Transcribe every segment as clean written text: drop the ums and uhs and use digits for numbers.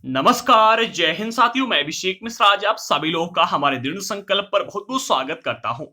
नमस्कार, जय हिंद साथियों। मैं अभिषेक मिश्रा आज आप सभी लोगों का हमारे दृढ़ संकल्प पर बहुत बहुत स्वागत करता हूं।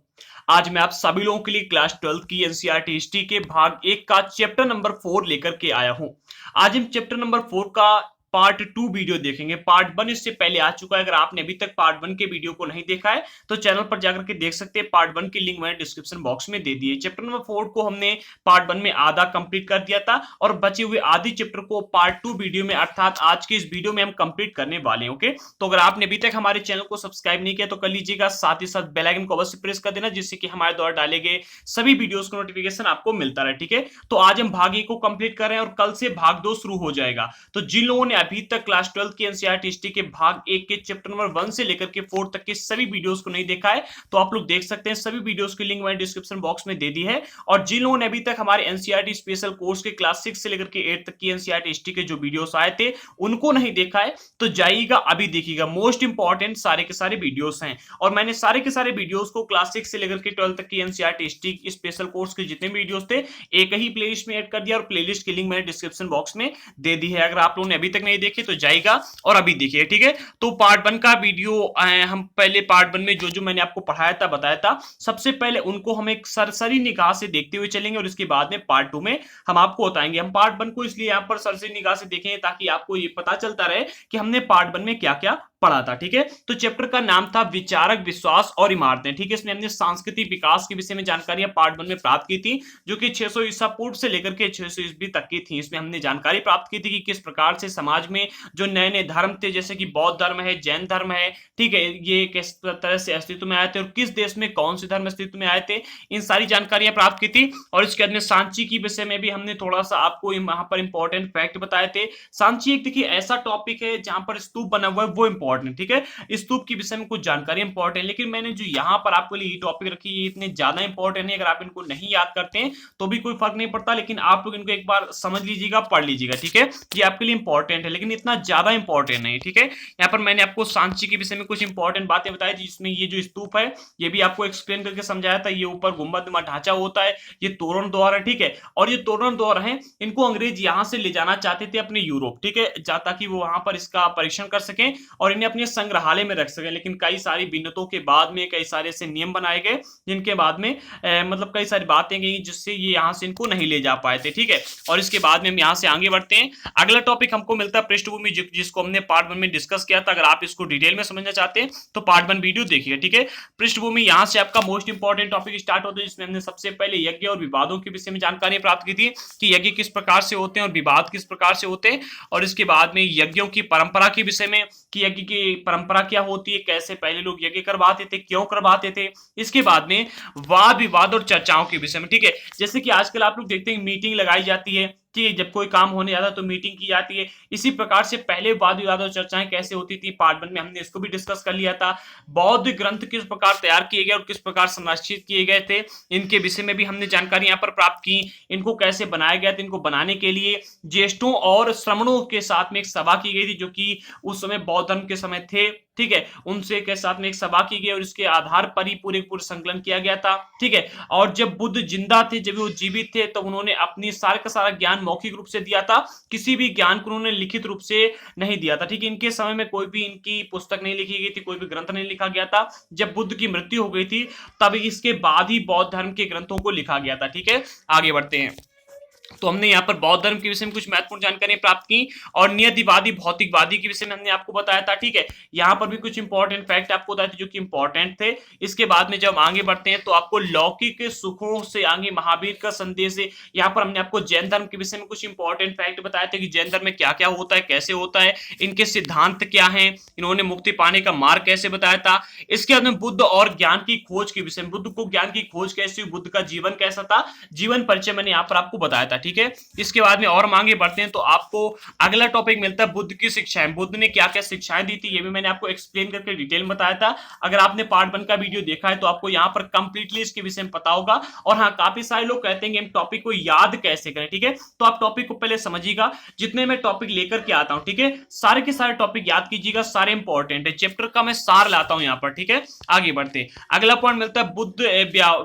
आज मैं आप सभी लोगों के लिए क्लास 12th की एनसीईआरटी हिस्ट्री के भाग 1 का चैप्टर नंबर 4 लेकर के आया हूं। आज हम चैप्टर नंबर 4 का पार्ट 2 वीडियो देखेंगे। पार्ट 1 इससे पहले आ चुका है। अगर आपने अभी तक पार्ट 1 के वीडियो को नहीं देखा है तो चैनल पर जाकर के देख सकते हैं। पार्ट 1 की लिंक मैंने डिस्क्रिप्शन बॉक्स में दे दी है। चैप्टर नंबर 4 को हमने पार्ट 1 में आधा कंप्लीट कर दिया था और बचे हुए आधे चैप्टर को पार्ट 2 वीडियो में अर्थात आज के इस वीडियो में हम कंप्लीट करने वाले हैं। ओके, तो अगर आपने अभी तक हमारे चैनल को सब्सक्राइब नहीं किया तो कर लीजिएगा, साथ ही साथ बेल आइकन को अवश्य प्रेस कर देना जिससे कि हमारे द्वारा डाले गए सभी वीडियोस का नोटिफिकेशन आपको मिलता रहे। ठीक है, तो आज हम भाग 1 को कंप्लीट कर रहे हैं और कल से भाग 2 शुरू हो जाएगा। तो जिन लोगों ने अभी तक क्लास 12 की एनसीईआरटी हिस्ट्री के भाग 1 के चैप्टर नंबर 1 से लेकर के 4 तक के सभी वीडियोस को नहीं देखा है तो आप लोग देख सकते हैं। सभी वीडियोस की लिंक मैंने डिस्क्रिप्शन बॉक्स में दे दी है। और जिन लोगों ने अभी तक हमारे एनसीईआरटी स्पेशल कोर्स के क्लास 6 से लेकर के 8 तक की एनसीईआरटी हिस्ट्री के जो वीडियोस आए थे उनको नहीं देखा है तो जाइएगा, अभी देखिएगा। मोस्ट इंपॉर्टेंट सारे के सारे वीडियोस हैं और मैंने सारे के सारे वीडियोस को क्लास 6 से लेकर के 12 तक की एनसीईआरटी हिस्ट्री स्पेशल कोर्स के जितने वीडियोस थे एक ही प्लेलिस्ट में ऐड कर दिया और प्लेलिस्ट की लिंक मैंने डिस्क्रिप्शन बॉक्स में दे दी है। अगर आप लोगों ने अभी तक नहीं देखी तो जाइएगा और अभी देखिए। ठीक है, तो पार्ट 1 का वीडियो हम पहले पार्ट 1 में जो मैंने आपको पढ़ाया था बताया था, सबसे पहले उनको हम एक सरसरी निगाह से देखते हुए चलेंगे और इसके बाद में पार्ट 2 में हम आपको बताएंगे। हम पार्ट 1 को इसलिए यहाँ पर सरसरी निगाह से देखेंगे ताकि आपको ये पता चलता रहे कि हमने पार्ट 1 में क्या क्या पढ़ा था। ठीक है, तो चैप्टर का नाम था विचारक, विश्वास और इमारतें। ठीक है, इसमें हमने सांस्कृतिक विकास के विषय में जानकारियां पार्ट 1 में प्राप्त की थी जो कि 600 ईसा पूर्व से लेकर के 600 ईस्वी तक की थी। इसमें हमने जानकारी प्राप्त की थी कि किस प्रकार से समाज में जो नए नए धर्म थे जैसे कि बौद्ध धर्म है, जैन धर्म है, ठीक है, ये किस तरह से अस्तित्व में आए थे और किस देश में कौन से धर्म अस्तित्व में आए थे, इन सारी जानकारियां प्राप्त की थी। और इसके अंदर सांची के विषय में भी हमने थोड़ा सा आपको वहां पर इंपॉर्टेंट फैक्ट बताए थे। सांची एक देखिए ऐसा टॉपिक है जहां पर स्तूप बना हुआ है, वो इंपॉर्टेंट। ठीक है, स्तूप के विषय में कुछ जानकारी इंपॉर्टेंट, लेकिन मैंने जो यहाँ पर आपके लिए ये टॉपिक रखी है ये इतने ज्यादा इंपॉर्टेंट है। अगर आप इनको नहीं याद करते हैं तो भी कोई फर्क नहीं पड़ता, लेकिन आप लोग इनको एक बार समझ लीजिएगा, पढ़ लीजिएगा। ठीक है, ये आपके लिए इंपॉर्टेंट है लेकिन इतना ज्यादा इंपॉर्टेंट नहीं। ठीक है, यहाँ पर मैंने आपको सांची के विषय में कुछ इंपॉर्टेंट बातें बताई थी जिसमें ये जो स्तूप है ये भी आपको एक्सप्लेन करके समझाया था। ये ऊपर गुंबदनुमा ढांचा होता है, ये तोरण द्वार है। ठीक है, और ये तोरण द्वार है इनको अंग्रेज यहाँ से ले जाना चाहते थे अपने यूरोप, ठीक है, ताकि वो वहां पर इसका परीक्षण कर सकें और इन्हें अपने संग्रहालय में रख सकें। लेकिन कई सारी भिन्नतों के बाद में कई सारे ऐसे नियम बनाए गए जिनके बाद में मतलब कई सारी बातें गई जिससे ये यहाँ से इनको नहीं ले जा पाए थे। ठीक है, और इसके बाद में हम यहाँ से आगे बढ़ते हैं। अगला टॉपिक हमको मिलता है पृष्ठभूमि, जिसको हमने पार्ट 1 में डिस्कस किया था। अगर आप इसको डिटेल में समझना चाहते हैं तो पार्ट 1 वीडियो देखिए। ठीक है, पृष्ठभूमि यहाँ से आपका मोस्ट इंपॉर्टेंट टॉपिक स्टार्ट होता है जिसमें हमने सबसे पहले यज्ञ और विवादों के विषय में जानकारी प्राप्त की थी कि यज्ञ किस प्रकार से होते हैं और विवाद किस प्रकार से होते हैं। और इसके बाद में यज्ञों की परंपरा के विषय में कि यज्ञ की परंपरा क्या होती है, कैसे पहले लोग यज्ञ करवाते थे, क्यों करवाते थे। इसके बाद में वाद विवाद और चर्चाओं के विषय में। ठीक है, जैसे कि आजकल आप लोग देखते हैं मीटिंग लगाई जाती है, ठीक है, जब कोई काम होने जाता है तो मीटिंग की जाती है। इसी प्रकार से पहले वाद विवाद और चर्चाएं कैसे होती थी पार्ट 1 में हमने इसको भी डिस्कस कर लिया था। बौद्ध ग्रंथ किस प्रकार तैयार किए गए और किस प्रकार संरक्षित किए गए थे इनके विषय में भी हमने जानकारी यहाँ पर प्राप्त की। इनको कैसे बनाया गया था, इनको बनाने के लिए ज्येष्ठों और श्रमणों के साथ में एक सभा की गई थी जो कि उस समय बौद्ध धर्म के समय थे। ठीक है, उनसे के साथ में एक सभा की गई और इसके आधार पर ही पूरे संकलन किया गया था। ठीक है, और जब बुद्ध जिंदा थे, जब वो जीवित थे तो उन्होंने अपनी सारे का सारा ज्ञान मौखिक रूप से दिया था, किसी भी ज्ञान को उन्होंने लिखित रूप से नहीं दिया था। ठीक है, इनके समय में कोई भी इनकी पुस्तक नहीं लिखी गई थी, कोई भी ग्रंथ नहीं लिखा गया था। जब बुद्ध की मृत्यु हो गई थी तब इसके बाद ही बौद्ध धर्म के ग्रंथों को लिखा गया था। ठीक है, आगे बढ़ते हैं। तो हमने यहाँ पर बौद्ध धर्म के विषय में कुछ महत्वपूर्ण जानकारी प्राप्त की और नियतिवादी भौतिकवादी के विषय में हमने आपको बताया था। ठीक है, यहाँ पर भी कुछ इंपॉर्टेंट फैक्ट आपको बताए थे जो कि इंपॉर्टेंट थे। इसके बाद में जब आगे बढ़ते हैं तो आपको लौकिक सुखों से आगे महावीर का संदेश है। यहाँ पर हमने आपको जैन धर्म के विषय में कुछ इंपॉर्टेंट फैक्ट बताए थे कि जैन धर्म में क्या क्या होता है, कैसे होता है, इनके सिद्धांत क्या है, इन्होंने मुक्ति पाने का मार्ग कैसे बताया था। इसके बाद में बुद्ध और ज्ञान की खोज के विषय में, बुद्ध को ज्ञान की खोज कैसी हुई, बुद्ध का जीवन कैसा था, जीवन परिचय मैंने यहाँ पर आपको बताया था। ठीक है, इसके बाद में और हम आगे बढ़ते हैं तो आपको अगला टॉपिक मिलता है बुद्ध की शिक्षाएं। बुद्ध ने क्या क्या शिक्षाएं दी थी ये भी मैंने आपको एक्सप्लेन करके डिटेल में बताया था। अगर आपने पार्ट 1 का वीडियो देखा है तो आपको यहाँ पर कंप्लीटली इसके विषय में पता होगा। और हाँ, काफी सारे लोग कहते हैं कि हम टॉपिक को याद कैसे करें। ठीक है, तो आप टॉपिक को पहले समझिएगा, जितने मैं टॉपिक लेकर के आता हूँ, ठीक है, सारे के सारे टॉपिक याद कीजिएगा, सारे इंपॉर्टेंट है, चैप्टर का मैं सार लाता हूँ यहाँ पर। ठीक है, आगे बढ़ते अगला पॉइंट मिलता है बुद्ध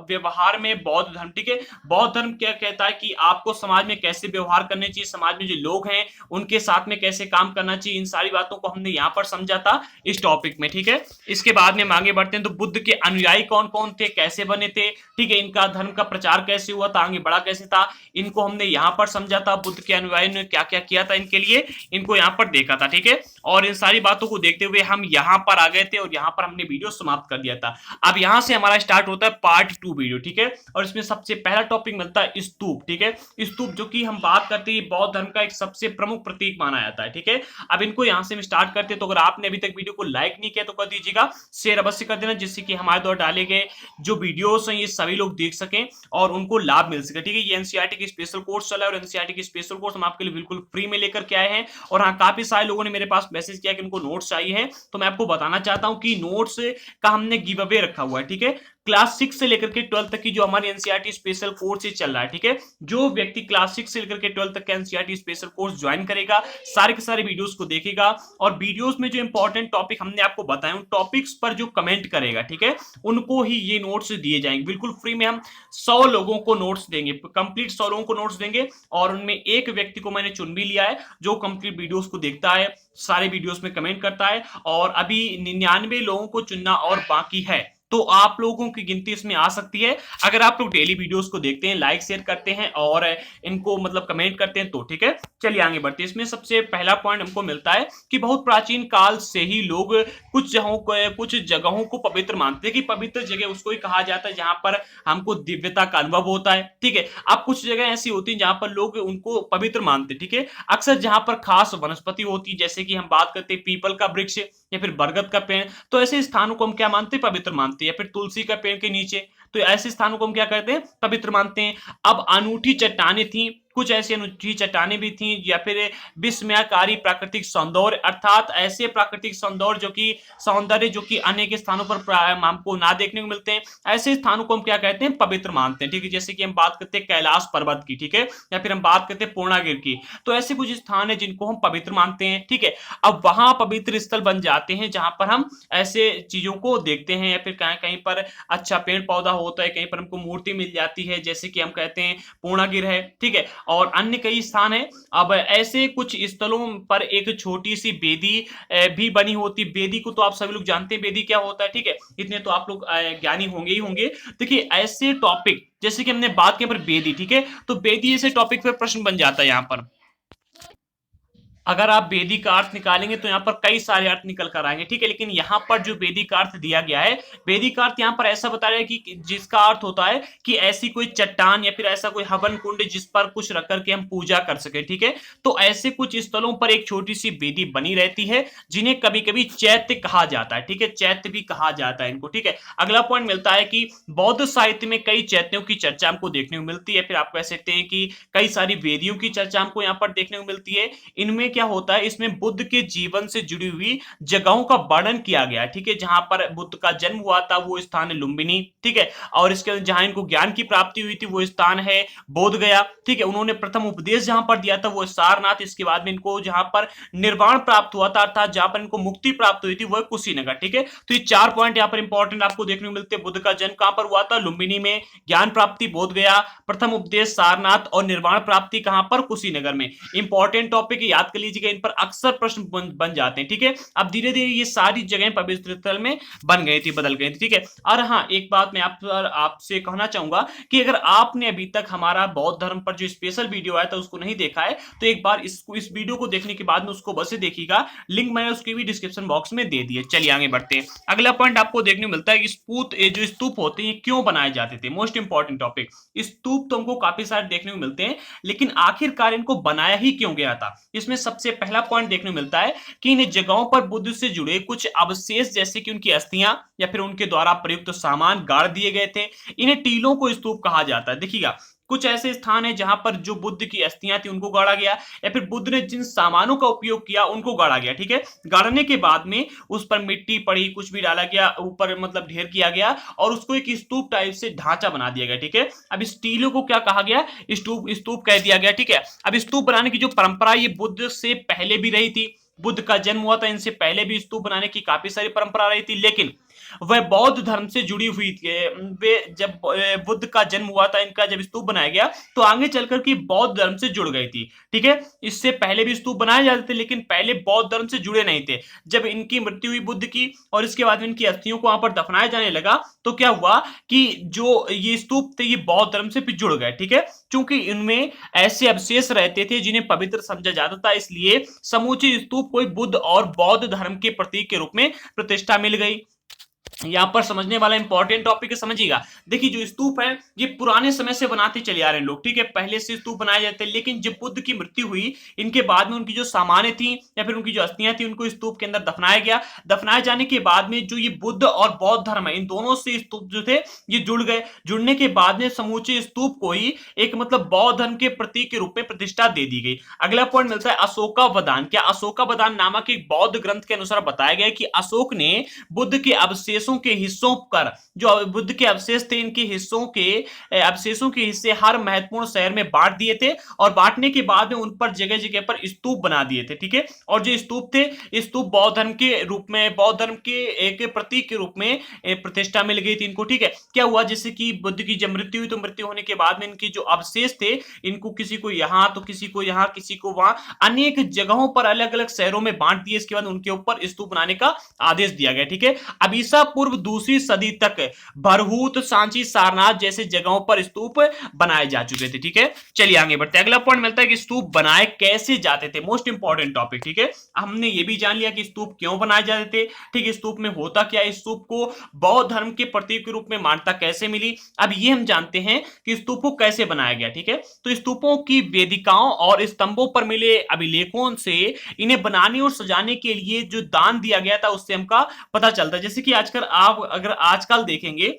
व्यवहार में बौद्ध धर्म। ठीक है, बौद्ध धर्म क्या कहता है कि आपको समाज में कैसे व्यवहार करने चाहिए, समाज में जो लोग हैं उनके साथ में कैसे काम करना चाहिए, इन सारी बातों को हमने यहाँ पर समझा था इस टॉपिक में। ठीक है, इसके बाद में हम आगे बढ़ते हैं। तो बुद्ध के अनुयायी कौन कौन थे, कैसे बने थे, ठीक है, इनका धर्म का प्रचार कैसे हुआ था, आगे बढ़ा कैसे था, इनको हमने यहाँ पर समझा था। बुद्ध के अनुयायी ने क्या क्या किया था इनके लिए, इनको यहाँ पर देखा था। ठीक है, और इन सारी बातों को देखते हुए हम यहाँ पर आ गए थे और यहाँ पर हमने वीडियो समाप्त कर दिया था। अब यहाँ से हमारा स्टार्ट होता है पार्ट 2 वीडियो। ठीक है, और इसमें सबसे पहला टॉपिक मिलता है स्तूप। ठीक है, स्तूप जो कि हम बात करते हैं बौद्ध धर्म का एक सबसे प्रमुख प्रतीक माना जाता है। ठीक है, अब इनको यहाँ से हम स्टार्ट करते हैं। तो अगर आपने अभी तक वीडियो को लाइक नहीं किया तो कर दीजिएगा, शेयर अवश्य कर देना, जिससे कि हमारे द्वारा डाले गए जो वीडियोस हैं ये सभी लोग देख सकें और उनको लाभ मिल सके। ठीक है, ये एनसीईआरटी की स्पेशल कोर्स चला है और एनसीईआरटी की स्पेशल कोर्स हम आपके लिए बिल्कुल फ्री में लेकर के आए हैं। और हाँ, काफी सारे लोगों ने मेरे पास मैसेज किया कि उनको नोट्स चाहिए है, तो मैं आपको बताना चाहता हूं कि नोट्स का हमने गिव अवे रखा हुआ है। ठीक है, क्लास 6 से लेकर के 12 तक की जो हमारी एनसीईआरटी स्पेशल कोर्स चल रहा है। ठीक है, जो व्यक्ति क्लास 6 से लेकर के 12 तक का एनसीईआरटी स्पेशल कोर्स ज्वाइन करेगा, सारे के सारे वीडियोस को देखेगा और वीडियोस में जो इंपॉर्टेंट टॉपिक हमने आपको बताए उन टॉपिक्स पर जो कमेंट करेगा, ठीक है, उनको ही ये नोट्स दिए जाएंगे बिल्कुल फ्री में। हम 100 लोगों को नोट्स देंगे, कंप्लीट 100 लोगों को नोट्स देंगे और उनमें एक व्यक्ति को मैंने चुन भी लिया है जो कंप्लीट वीडियोस को देखता है, सारे वीडियोस में कमेंट करता है। और अभी 99 लोगों को चुनना और बाकी है, तो आप लोगों की गिनती इसमें आ सकती है अगर आप लोग डेली वीडियोस को देखते हैं, लाइक शेयर करते हैं और इनको मतलब कमेंट करते हैं तो। ठीक है, चलिए आगे बढ़ते हैं। इसमें सबसे पहला पॉइंट हमको मिलता है कि बहुत प्राचीन काल से ही लोग कुछ जगहों को पवित्र मानते हैं कि पवित्र जगह उसको ही कहा जाता है जहां पर हमको दिव्यता का अनुभव होता है। ठीक है, अब कुछ जगह ऐसी होती है जहां पर लोग उनको पवित्र मानते हैं। ठीक है, अक्सर जहां पर खास वनस्पति होती है, जैसे कि हम बात करते हैं पीपल का वृक्ष या फिर बरगद का पेड़, तो ऐसे स्थानों को हम क्या मानते हैं, पवित्र मानते हैं। या फिर तुलसी का पेड़ के नीचे, तो ऐसे स्थानों को हम क्या करते हैं, पवित्र मानते हैं। अब अनूठी चट्टानें थी, कुछ ऐसी अनूठी चट्टानें भी थी, या फिर विस्मयकारी प्राकृतिक सौंदर्य, अर्थात ऐसे प्राकृतिक सौंदर्य जो कि अनेक स्थानों पर हमको ना देखने को मिलते हैं, ऐसे स्थानों को हम क्या कहते हैं, पवित्र मानते हैं। ठीक है, जैसे कि हम बात करते हैं कैलाश पर्वत की, ठीक है, या फिर हम बात करते हैं पूर्णागिरि की, तो ऐसे कुछ स्थान है जिनको हम पवित्र मानते हैं। ठीक है, अब वहां पवित्र स्थल बन जाते हैं जहां पर हम ऐसे चीजों को देखते हैं, या फिर कहीं कहीं पर अच्छा पेड़ पौधा होता है, कहीं पर हमको मूर्ति मिल जाती है, जैसे कि हम कहते हैं पूर्णागिरि है। ठीक है, और अन्य कई स्थान है। अब ऐसे कुछ स्थलों पर एक छोटी सी बेदी भी बनी होती। बेदी को तो आप सभी लोग जानते हैं, बेदी क्या होता है। ठीक है, इतने तो आप लोग ज्ञानी होंगे ही होंगे। देखिए ऐसे टॉपिक जैसे कि हमने बात की पर बेदी, ठीक है, तो बेदी ऐसे टॉपिक पर प्रश्न बन जाता है। यहाँ पर अगर आप वेदी का अर्थ निकालेंगे तो यहाँ पर कई सारे अर्थ निकल कर आएंगे। ठीक है, लेकिन यहाँ पर जो वेदी का अर्थ दिया गया है, वेदी का अर्थ यहाँ पर ऐसा बताया कि जिसका अर्थ होता है कि ऐसी कोई चट्टान या फिर ऐसा कोई हवन कुंड जिस पर कुछ रख करके हम पूजा कर सके। ठीक है, तो ऐसे कुछ स्थलों पर एक छोटी सी वेदी बनी रहती है जिन्हें कभी कभी चैत्य कहा जाता है। ठीक है, चैत्य भी कहा जाता है इनको। ठीक है, अगला पॉइंट मिलता है कि बौद्ध साहित्य में कई चैत्यों की चर्चा हमको देखने को मिलती है, फिर आप कह सकते हैं कि कई सारी वेदियों की चर्चा हमको यहाँ पर देखने को मिलती है। इनमें क्या होता है, इसमें बुद्ध के जीवन से जुड़ी हुई जगहों का वर्णन किया गया है। ठीक है, जहां पर बुद्ध का जन्म हुआ था वो स्थान है लुम्बिनी। ठीक है, और इसके जहां इनको ज्ञान की प्राप्ति हुई थी वो स्थान है बोध गया। ठीक है, उन्होंने प्रथम उपदेश जहां पर दिया था वो सारनाथ। इसके बाद में इनको जहां पर निर्वाण प्राप्त हुआ था, अर्थात जहां पर इनको मुक्ति प्राप्त हुई थी वो कुशीनगर। ठीक है, तो ये 4 पॉइंट यहाँ पर इंपॉर्टेंट आपको देखने को मिलते हैं। बुद्ध का जन्म कहां पर हुआ था, लुम्बिनी में, ज्ञान प्राप्ति बोध गया, प्रथम उपदेश सारनाथ और निर्वाण प्राप्ति कहां पर, कुशीनगर में। इंपॉर्टेंट टॉपिक याद कर लीजिएगा, इन पर अक्सर प्रश्न बन जाते हैं। ठीक है, अब धीरे धीरे ये सारी जगहें पवित्र स्थल में बन गई थी, बदल गई थी। ठीक है, और हाँ एक बात मैं आपसे कहना चाहूंगा कि अगर आपने अभी तक हमारा बौद्ध धर्म पर जो स्पेशल वीडियो आया था उसको नहीं देखा है तो एक बार इस वीडियो को देखने के बाद में उसको बस देखिएगा, लिंक मैंने उसकी भी डिस्क्रिप्शन बॉक्स में दे दी है। चलिए आगे बढ़ते हैं। अगला पॉइंट आपको देखने को मिलता है कि जो स्तूप होते हैं क्यों बनाए जाते थे। मोस्ट इंपॉर्टेंट टॉपिक, स्तूप तो हमको काफी सारे देखने को मिलते हैं, लेकिन आखिरकार इनको बनाया ही क्यों गया था। इसमें सबसे पहला पॉइंट देखने को मिलता है कि इन जगहों पर बुद्ध से जुड़े कुछ अवशेष जैसे कि उनकी अस्थियां या फिर उनके द्वारा प्रयुक्त सामान गाड़ दिए गए थे। इन्हें टीलों को स्तूप कहा जाता है। देखिएगा कुछ ऐसे स्थान है जहां पर जो बुद्ध की अस्थियां थी उनको गाड़ा गया, या फिर बुद्ध ने जिन सामानों का उपयोग किया उनको गाड़ा गया। ठीक है, गाड़ने के बाद में उस पर मिट्टी पड़ी, कुछ भी डाला गया ऊपर, मतलब ढेर किया गया और उसको एक स्तूप टाइप से ढांचा बना दिया गया। ठीक है, अब इस टीलों को क्या कहा गया, स्तूप कह दिया गया। ठीक है, अब स्तूप बनाने की जो परंपरा ये बुद्ध से पहले भी रही थी, बुद्ध का जन्म हुआ था, इनसे पहले भी स्तूप बनाने की काफी सारी परंपरा रही थी, लेकिन वह बौद्ध धर्म से जुड़ी हुई थी। वे जब बुद्ध का जन्म हुआ था, इनका जब स्तूप बनाया गया तो आगे चलकर की बौद्ध धर्म से जुड़ गई थी। ठीक है, इससे पहले भी स्तूप बनाए जाते थे, लेकिन पहले बौद्ध धर्म से जुड़े नहीं थे। जब इनकी मृत्यु हुई बुद्ध की और इसके बाद में इनकी अस्थियों को वहां पर दफनाया जाने लगा, तो क्या हुआ कि जो ये स्तूप थे ये बौद्ध धर्म से जुड़ गए। ठीक है, क्योंकि इनमें ऐसे अवशेष रहते थे जिन्हें पवित्र समझा जाता था, इसलिए समूचे स्तूप को बुद्ध और बौद्ध धर्म के प्रतीक के रूप में प्रतिष्ठा मिल गई। यहां पर समझने वाला इंपॉर्टेंट टॉपिक है, समझिएगा। देखिए जो स्तूप है ये पुराने समय से बनाते चले आ रहे हैं लोग, ठीक है, पहले से स्तूप बनाए जाते हैं, लेकिन जब बुद्ध की मृत्यु हुई इनके बाद में उनकी जो सामानें थी या फिर उनकी जो अस्थियां थी उनको स्तूप के अंदर दफनाया गया। दफनाए जाने के बाद में जो ये बुद्ध और बौद्ध धर्म है इन दोनों से स्तूप जो थे ये जुड़ गए। जुड़ने के बाद में समूचे स्तूप को ही एक मतलब बौद्ध धर्म के प्रतीक के रूप में प्रतिष्ठा दे दी गई। अगला पॉइंट मिलता है अशोकावदान। क्या अशोकावदान नामक एक बौद्ध ग्रंथ के अनुसार बताया गया है कि अशोक ने बुद्ध के अवशेषों के हिस्सों पर, जो बुद्ध के अवशेष थे इनके हिस्सों के अवशेषों के हिस्से हर महत्वपूर्ण शहर में बांट दिए थे और बांटने के बाद में उन पर जगह जगह पर स्तूप बना दिए थे। ठीक है, और जो स्तूप थे स्तूप बौद्ध धर्म के रूप में, बौद्ध धर्म के एक प्रतीक के रूप में प्रतिष्ठा मिल गई थी इनको। ठीक है, क्या हुआ जैसे कि बुद्ध की जब मृत्यु हुई तो मृत्यु होने के बाद में इनकी जो अवशेष थे इनको किसी को यहाँ तो किसी को यहाँ किसी को वहां अनेक जगहों पर अलग अलग शहरों में बांट दिए। इसके बाद उनके ऊपर स्तूप बनाने का आदेश दिया गया। ठीक है, अब ईसा पूर्व दूसरी सदी तक भरहूत, सांची, सारनाथ जैसे जगहों पर स्तूप बनाए जा चुके थे। ठीक है, चलिए आगे बढ़ते हैं। अगला पॉइंट मिलता है कि स्तूप बनाए कैसे जाते थे, मोस्ट इंपॉर्टेंट टॉपिक। ठीक है, हमने ये भी जान लिया कि स्तूप क्यों बनाए जाते थे। ठीक है, स्तूप में होता क्या है, स्तूप को बौद्ध धर्म के प्रतीक के रूप में मान्यता कैसे मिली। अब ये हम जानते हैं कि स्तूप को कैसे बनाया गया। ठीक है, तो स्तूपों की वेदिकाओं और स्तंभों पर मिले अभिलेखों से इन्हें बनाने और सजाने के लिए जो दान दिया गया था उससे हमका पता चलता है। जैसे कि आजकल आप अगर आजकल देखेंगे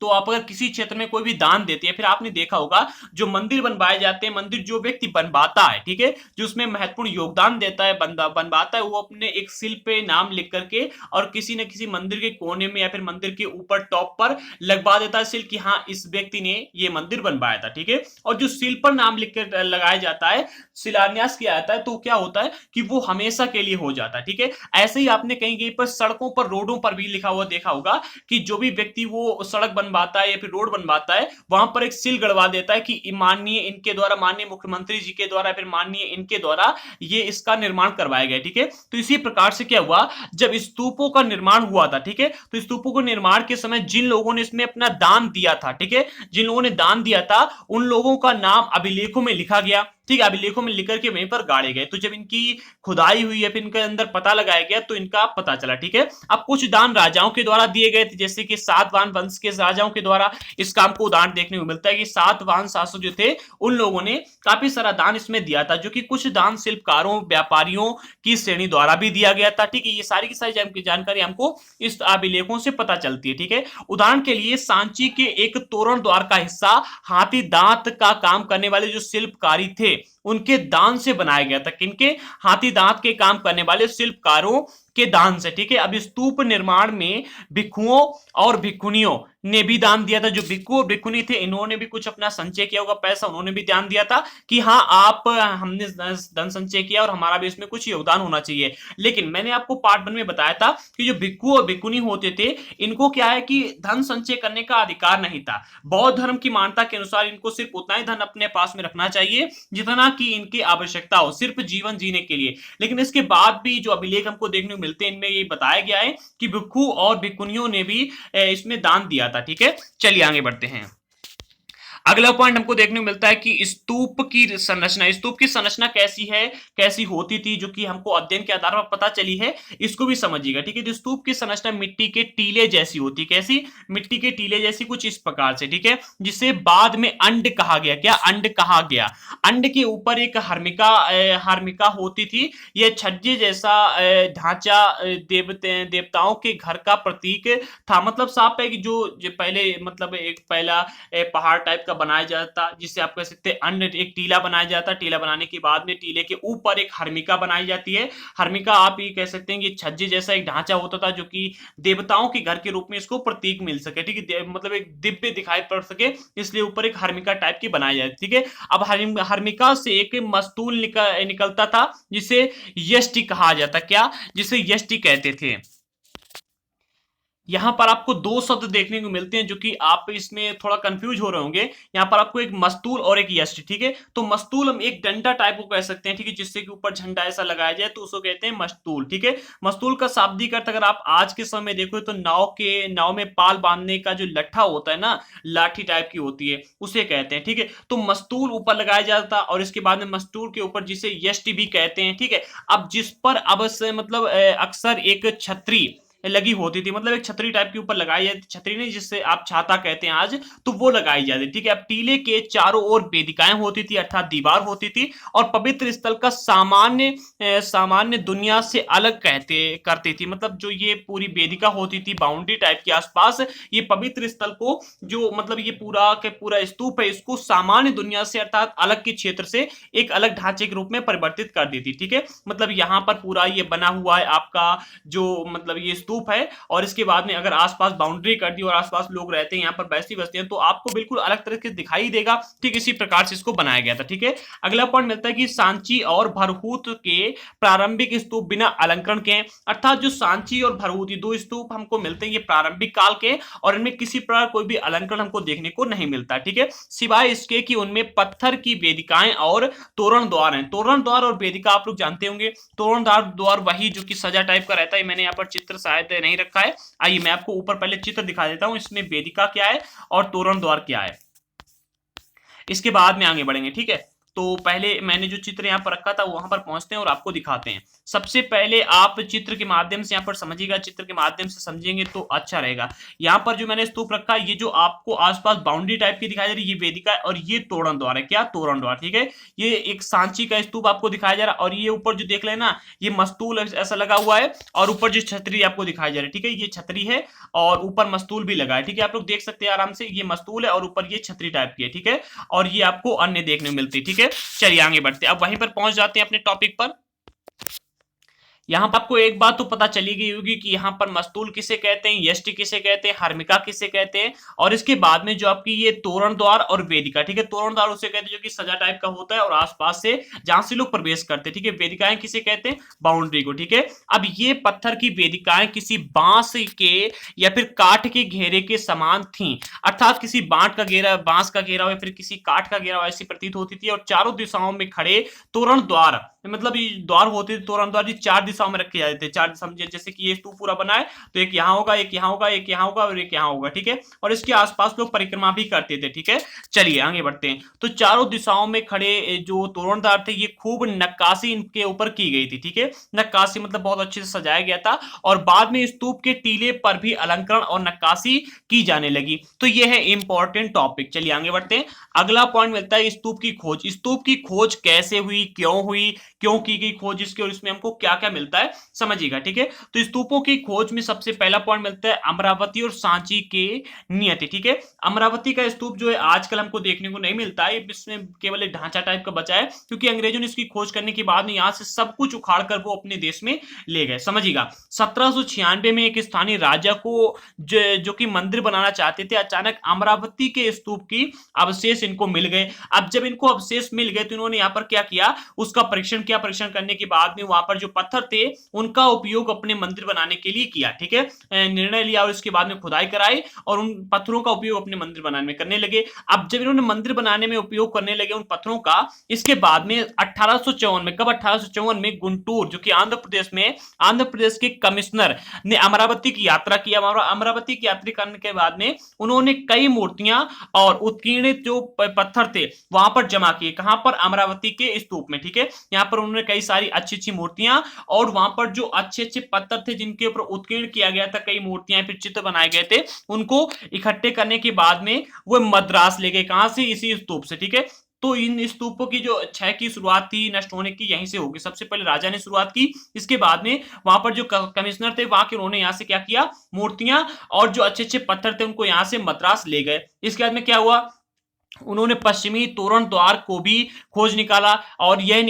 तो आप अगर किसी क्षेत्र में कोई भी दान देते हैं, फिर आपने देखा होगा जो मंदिर बनवाए जाते हैं, मंदिर जो व्यक्ति बनवाता है, ठीक है, जो उसमें महत्वपूर्ण योगदान देता है, बनवाता है, वो अपने एक शिल्प पे नाम लिख करके और किसी न किसी मंदिर के कोने में या फिर मंदिर के ऊपर टॉप पर लगवा देता है शिल्प कि हाँ इस व्यक्ति ने ये मंदिर बनवाया था। ठीक है, और जो शिल्प पर नाम लिख कर लगाया जाता है, शिलान्यास किया जाता है, तो क्या होता है कि वो हमेशा के लिए हो जाता है। ठीक है, ऐसे ही आपने कहीं कहीं पर सड़कों पर, रोडों पर भी लिखा हुआ देखा होगा कि जो भी व्यक्ति वो सड़क बनवाता है या फिर रोड बनवाता है वहां पर एक सील गड़वा देता है कि माननीय इनके द्वारा, माननीय मुख्यमंत्री जी के द्वारा, फिर माननीय इनके द्वारा ये इसका निर्माण करवाया गया। ठीक है, तो इसी प्रकार से क्या हुआ, जब स्तूपों का निर्माण हुआ था, ठीक है, तो स्तूपों को निर्माण के समय जिन लोगों ने इसमें अपना दान दिया था, ठीक है, जिन लोगों ने दान दिया था उन लोगों का नाम अभिलेखों में लिखा गया। ठीक है, अभिलेखों में लिख करके वहीं पर गाड़े गए। तो जब इनकी खुदाई हुई या फिर इनके अंदर पता लगाया गया तो इनका पता चला। ठीक है, अब कुछ दान राजाओं के द्वारा दिए गए थे, जैसे कि सातवाहन वंश के राजाओं के द्वारा इसका हमको उदाहरण देखने को मिलता है कि सातवाहन शासक जो थे उन लोगों ने काफी सारा दान इसमें दिया था, जो कि कुछ दान शिल्पकारों, व्यापारियों की श्रेणी द्वारा भी दिया गया था। ठीक है, ये सारी की सारी जानकारी हमको इस अभिलेखों से पता चलती है। ठीक है, उदाहरण के लिए सांची के एक तोरण द्वार का हिस्सा हाथी दांत का काम करने वाले जो शिल्पकारी थे उनके दान से बनाया गया था। किनके? हाथी दांत के काम करने वाले शिल्पकारों के दान से। ठीक है, अब स्तूप निर्माण में भिक्षुओं और भिक्षुणियों ने भी दान दिया था। जो भिक्षु और भिक्षुणी थे इन्होंने भी कुछ अपना संचय किया होगा, पैसा, उन्होंने भी ध्यान दिया था कि हाँ आप, हमने धन संचय किया और हमारा भी इसमें कुछ योगदान होना चाहिए। लेकिन मैंने आपको पार्ट 1 में बताया था कि जो भिक्षु और भिक्षुणी होते थे इनको क्या है कि धन संचय करने का अधिकार नहीं था। बौद्ध धर्म की मान्यता के अनुसार इनको सिर्फ उतना ही धन अपने पास में रखना चाहिए जितना कि इनकी आवश्यकता हो, सिर्फ जीवन जीने के लिए। लेकिन इसके बाद भी जो अभिलेख हमको देखने को मिलते हैं इनमें ये बताया गया है कि भिक्षु और भिक्षुणियों ने भी इसमें दान दिया था। ठीक है, चलिए आगे बढ़ते हैं। अगला पॉइंट हमको देखने को मिलता है कि स्तूप की संरचना, स्तूप की संरचना कैसी है, कैसी होती थी, जो कि हमको अध्ययन के आधार पर पता चली है, इसको भी समझिएगा। ठीक है, तो स्तूप की संरचना मिट्टी के टीले जैसी होती, कैसी? मिट्टी के टीले जैसी, कुछ इस प्रकार से। ठीक है, जिसे बाद में अंड कहा गया। क्या? अंड कहा गया। अंड के ऊपर एक हर्मिका होती थी। यह छज्जे जैसा ढांचा देवताओं के घर का प्रतीक था। मतलब साफ है कि जो पहले, मतलब एक पहला पहाड़ टाइप का बनाया जाता, जिसे आप कह सकते हैं अन्य एक टीला बनाया जाता। टीला बनाने के बाद में टीले के ऊपर एक हर्मिका बनाई जाती है। हर्मिका आप ये कह सकते हैं कि छज्जे जैसा एक ढांचा होता था, जो कि देवताओं के घर के रूप में इसको प्रतीक मिल सके, ठीक है, मतलब एक दिव्य दिखाई पड़ सके, इसलिए ऊपर एक हर्मिका टाइप की बनाई जाती, ठीक है। अब हर्मिका से एक मस्तूल निकलता था, जिसे यष्टि कहा जाता। क्या? जिसे यष्टि कहते थे। यहाँ पर आपको दो शब्द देखने को मिलते हैं, जो कि आप इसमें थोड़ा कंफ्यूज हो रहे होंगे। यहाँ पर आपको एक मस्तूल और एक यष्टि, ठीक है। तो मस्तूल हम एक डंडा टाइप को कह सकते हैं, ठीक है, जिससे कि ऊपर झंडा ऐसा लगाया जाए, तो उसको कहते हैं मस्तूल, ठीक है। मस्तूल का शाब्दिक अर्थ अगर आप आज के समय देखो तो नाव में पाल बांधने का जो लट्ठा होता है ना, लाठी टाइप की होती है, उसे कहते हैं, ठीक है। तो मस्तूल ऊपर लगाया जाता और इसके बाद में मस्तूल के ऊपर जिसे यष्टि भी कहते हैं, ठीक है। अब जिस पर अब से मतलब अक्सर एक छतरी लगी होती थी, मतलब एक छतरी टाइप के ऊपर लगाई जाती, छतरी नहीं, जिससे आप छाता कहते हैं आज, तो वो लगाई जाती, ठीक है। अब टीले के चारों ओर वेदिकाएं होती थी, अर्थात दीवार होती थी, और पवित्र स्थल का सामान्य दुनिया से अलग करती थी, मतलब जो ये पूरी वेदिका होती थी बाउंड्री टाइप के आसपास, ये पवित्र स्थल को, जो मतलब ये पूरा के पूरा स्तूप है, इसको सामान्य दुनिया से अर्थात अलग के क्षेत्र से एक अलग ढांचे के रूप में परिवर्तित कर दी थी, ठीक है। मतलब यहाँ पर पूरा ये बना हुआ है आपका, जो मतलब ये स्तूप है, और इसके बाद में अगर आसपास बाउंड्री कर दी और आसपास लोग रहते हैं, यहाँ पर बैसी बसते हैं, तो आपको बिल्कुल अलग तरह के दिखाई देगा, ठीक। इसी प्रकार से इसको बनाया गया था, ठीक है। अगला पॉइंट मिलता है कि सांची और भरहूत के प्रारंभिक स्तूप बिना अलंकरण के, अर्थात जो सांची और भरहूत ये दो स्तूप हमको मिलते हैं, ये प्रारंभिक काल के, और इनमें किसी प्रकार कोई भी अलंकरण हमको देखने को नहीं मिलता, ठीक है, सिवाय इसके कि उनमें पत्थर की वेदिकाएं और तोरण द्वार हैं। तोरण द्वार और वेदिका आप लोग जानते होंगे। तोरण द्वार वही जो कि सजा टाइप का रहता है, मैंने यहाँ पर चित्र शायद नहीं रखा है, आइए मैं आपको ऊपर पहले चित्र दिखा देता हूं, इसमें वेदिका क्या है और तोरण द्वार क्या है, इसके बाद में आगे बढ़ेंगे, ठीक है। तो पहले मैंने जो चित्र यहाँ पर रखा था वहां पर पहुंचते हैं और आपको दिखाते हैं। सबसे पहले आप चित्र के माध्यम से यहाँ पर समझिएगा, चित्र के माध्यम से समझेंगे तो अच्छा रहेगा। यहाँ पर जो मैंने स्तूप रखा है, ये जो आपको आसपास बाउंड्री टाइप की दिखाई दे रही है, ये वेदिका है, और ये तोरण द्वार है। क्या? तोरण द्वार, ठीक है। ये एक सांची का स्तूप आपको दिखाया जा रहा है, और ये ऊपर जो देख लेना, ये मस्तूल ऐसा लगा हुआ है, और ऊपर जो छतरी आपको दिखाई जा रही है, ठीक है, ये छतरी है, और ऊपर मस्तूल भी लगा है, ठीक है। आप लोग देख सकते हैं आराम से, ये मस्तूल है और ऊपर ये छतरी टाइप की है, ठीक है, और ये आपको अन्य देखने को मिलती है, ठीक है। चलिए आगे बढ़ते हैं, अब वहीं पर पहुंच जाते हैं अपने टॉपिक पर। यहाँ पर आपको एक बात तो पता चली गई होगी कि यहाँ पर मस्तूल किसे कहते हैं, यष्टि किसे कहते हैं, हर्मिका किसे कहते हैं, और इसके बाद में जो आपकी ये तोरण द्वार और वेदिका, ठीक है। तोरण द्वार उसे कहते हैं जो कि सजा टाइप का होता है और आसपास से जहां से लोग प्रवेश करते हैं, ठीक है। वेदिकाएं किसे कहते हैं? बाउंड्री को, ठीक है। अब ये पत्थर की वेदिकाएं किसी बांस के या फिर काठ के घेरे के समान थी, अर्थात किसी बांस का घेरा या फिर किसी काठ का घेरा ऐसी प्रतीत होती थी, और चारों दिशाओं में खड़े तोरण द्वार, मतलब ये द्वार होते थे, तोरण द्वार, चार दिशाओं में रखे जाते थे। चार समझे, जैसे कि ये स्तूप पूरा बना है, तो एक यहाँ होगा, एक यहाँ होगा, एक यहाँ होगा और एक यहाँ होगा, ठीक है। और इसके आसपास लोग परिक्रमा भी करते थे, ठीक है। चलिए आगे बढ़ते हैं। तो चारों दिशाओं में खड़े जो तोरणदार थे, ये खूब नक्काशी इनके ऊपर की गई थी, ठीक है। नक्काशी मतलब बहुत अच्छे से सजाया गया था, और बाद में स्तूप के टीले पर भी अलंकरण और नक्काशी की जाने लगी। तो ये है इंपॉर्टेंट टॉपिक। चलिए आगे बढ़ते हैं। अगला पॉइंट मिलता है स्तूप की खोज। स्तूप की खोज कैसे हुई, क्यों की गई खोज इसकी, और इसमें हमको क्या क्या मिलता है समझिएगा, ठीक है। तो स्तूपों की खोज में सबसे पहला पॉइंट मिलता है अमरावती और सांची के नियति, ठीक है। अमरावती का स्तूप जो है आजकल हमको देखने को नहीं मिलता है, इसमें केवल एक ढांचा टाइप का बचा है, क्योंकि अंग्रेजों ने इसकी खोज करने के बाद में यहां से सब कुछ उखाड़ कर वो अपने देश में ले गए, समझिएगा। 1796 में एक स्थानीय राजा को जो कि मंदिर बनाना चाहते थे, अचानक अमरावती के स्तूप की अवशेष इनको मिल गए। अब जब इनको अवशेष मिल गए तो इन्होंने यहाँ पर क्या किया, उसका परीक्षण किया। परीक्षण करने के बाद में वहां पर जो पत्थर थे उनका उपयोग अपने मंदिर बनाने के लिए किया, ठीक है। निर्णय लिया और इसके बाद में खुदाई कराई और उन पत्थरों का उपयोग अपने मंदिर बनाने में करने लगे। अब जब इन्होंने मंदिर बनाने में उपयोग करने लगे उन पत्थरों का, इसके बाद में 1854 में, कब 1854 में गुंटूर जो कि आंध्र प्रदेश के कमिश्नर ने अमरावती की यात्रा किया। अमरावती की यात्रा करने के बाद में उन्होंने कई मूर्तियां और उत्कीर्णित जो पत्थर थे वहां पर जमा किए। कहां पर? अमरावती के स्तूप में, ठीक है। यहाँ पर उन्होंने कई सारी अच्छी अच्छी मूर्तियां और वहां पर जो अच्छे अच्छे पत्थर थे जिनके ऊपर उत्कीर्ण किया गया था, कई मूर्तियां फिर चित्र बनाए गए थे, उनको इकट्ठे करने के बाद में वो मद्रास ले गए। कहां से? इसी स्तूप से, ठीक है। तो इन स्तूपों की जो क्षय की शुरुआत थी, नष्ट होने की, यहीं से होगी। सबसे पहले राजा ने शुरुआत की, इसके बाद में वहां पर जो कमिश्नर थे वहां के, उन्होंने यहां से क्या किया, मूर्तियां और जो अच्छे अच्छे पत्थर थे उनको यहां से मद्रास ले गए। इसके बाद में क्या हुआ, उन्होंने पश्चिमी तोरण द्वार को भी खोज निकाला और यह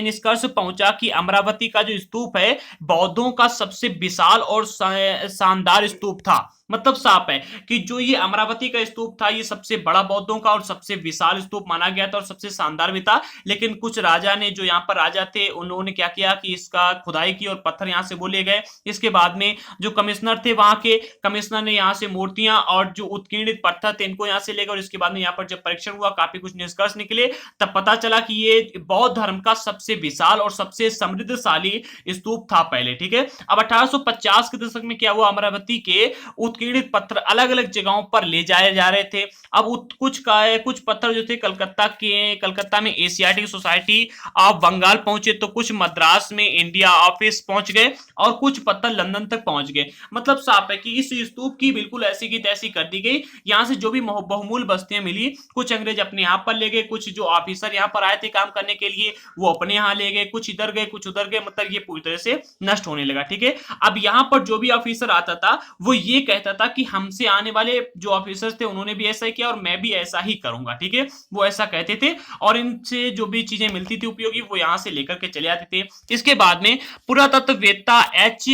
निष्कर्ष पहुंचा कि अमरावती का जो स्तूप है बौद्धों का सबसे विशाल और शानदार स्तूप था। मतलब साफ है कि जो ये अमरावती का स्तूप था ये सबसे बड़ा बौद्धों का और सबसे विशाल स्तूप माना गया था और सबसे शानदार भी था। लेकिन कुछ राजा ने, जो यहाँ पर राजा थे, उन्होंने क्या किया कि इसका खुदाई की और पत्थर यहाँ से वो ले गए। इसके बाद में जो कमिश्नर थे वहां के, कमिश्नर ने यहाँ से मूर्तियां और जो उत्कीर्णित पत्थर थे इनको यहाँ से ले गए और इसके बाद में यहाँ पर जब परीक्षण हुआ काफी कुछ निष्कर्ष निकले, तब पता चला कि ये बौद्ध धर्म का सबसे विशाल और सबसे समृद्धशाली स्तूप था पहले। ठीक है, अब 1850 के दशक में क्या हुआ, अमरावती के उत्कीर्णित पत्थर अलग अलग जगहों पर ले जाए जा रहे थे। अब कुछ पत्थर जो थे कलकत्ता में एशियाटिक सोसाइटी ऑफ बंगाल पहुंचे, तो कुछ मद्रास में इंडिया ऑफिस पहुंच गए और कुछ पत्थर लंदन तक पहुंच गए। मतलब साफ है कि इस स्तूप की बिल्कुल ऐसी की तैसी कर दी गई। यहां से जो भी बहुमूल्य वस्तुएं मिली, कुछ अंग्रेज अपने यहां पर ले गए, कुछ जो ऑफिसर यहां पर आए थे काम करने के लिए वो अपने यहां ले गए, कुछ इधर गए कुछ उधर गए। मतलब ये पूरी तरह से नष्ट होने लगा। ठीक है, अब यहां पर जो भी ऑफिसर आता था वो ये कहता था कि हमसे आने वाले जो ऑफिसर्स थे उन्होंने भी ऐसा ही किया और मैं भी ऐसा ही करूंगा। ठीक है, वो ऐसा कहते थे और इनसे जो भी चीजें मिलती थी उपयोगी वो यहां से लेकर के चले आते थे। इसके बाद में पुरातत्ववेत्ता एच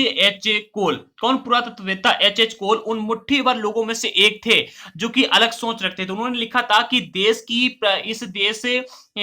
कोल, कौन पुरातत्ववेत्ता एच कोल उन मुट्ठी भर लोगों में से एक थे जो कि अलग सोच रखते थे। उन्होंने लिखा था कि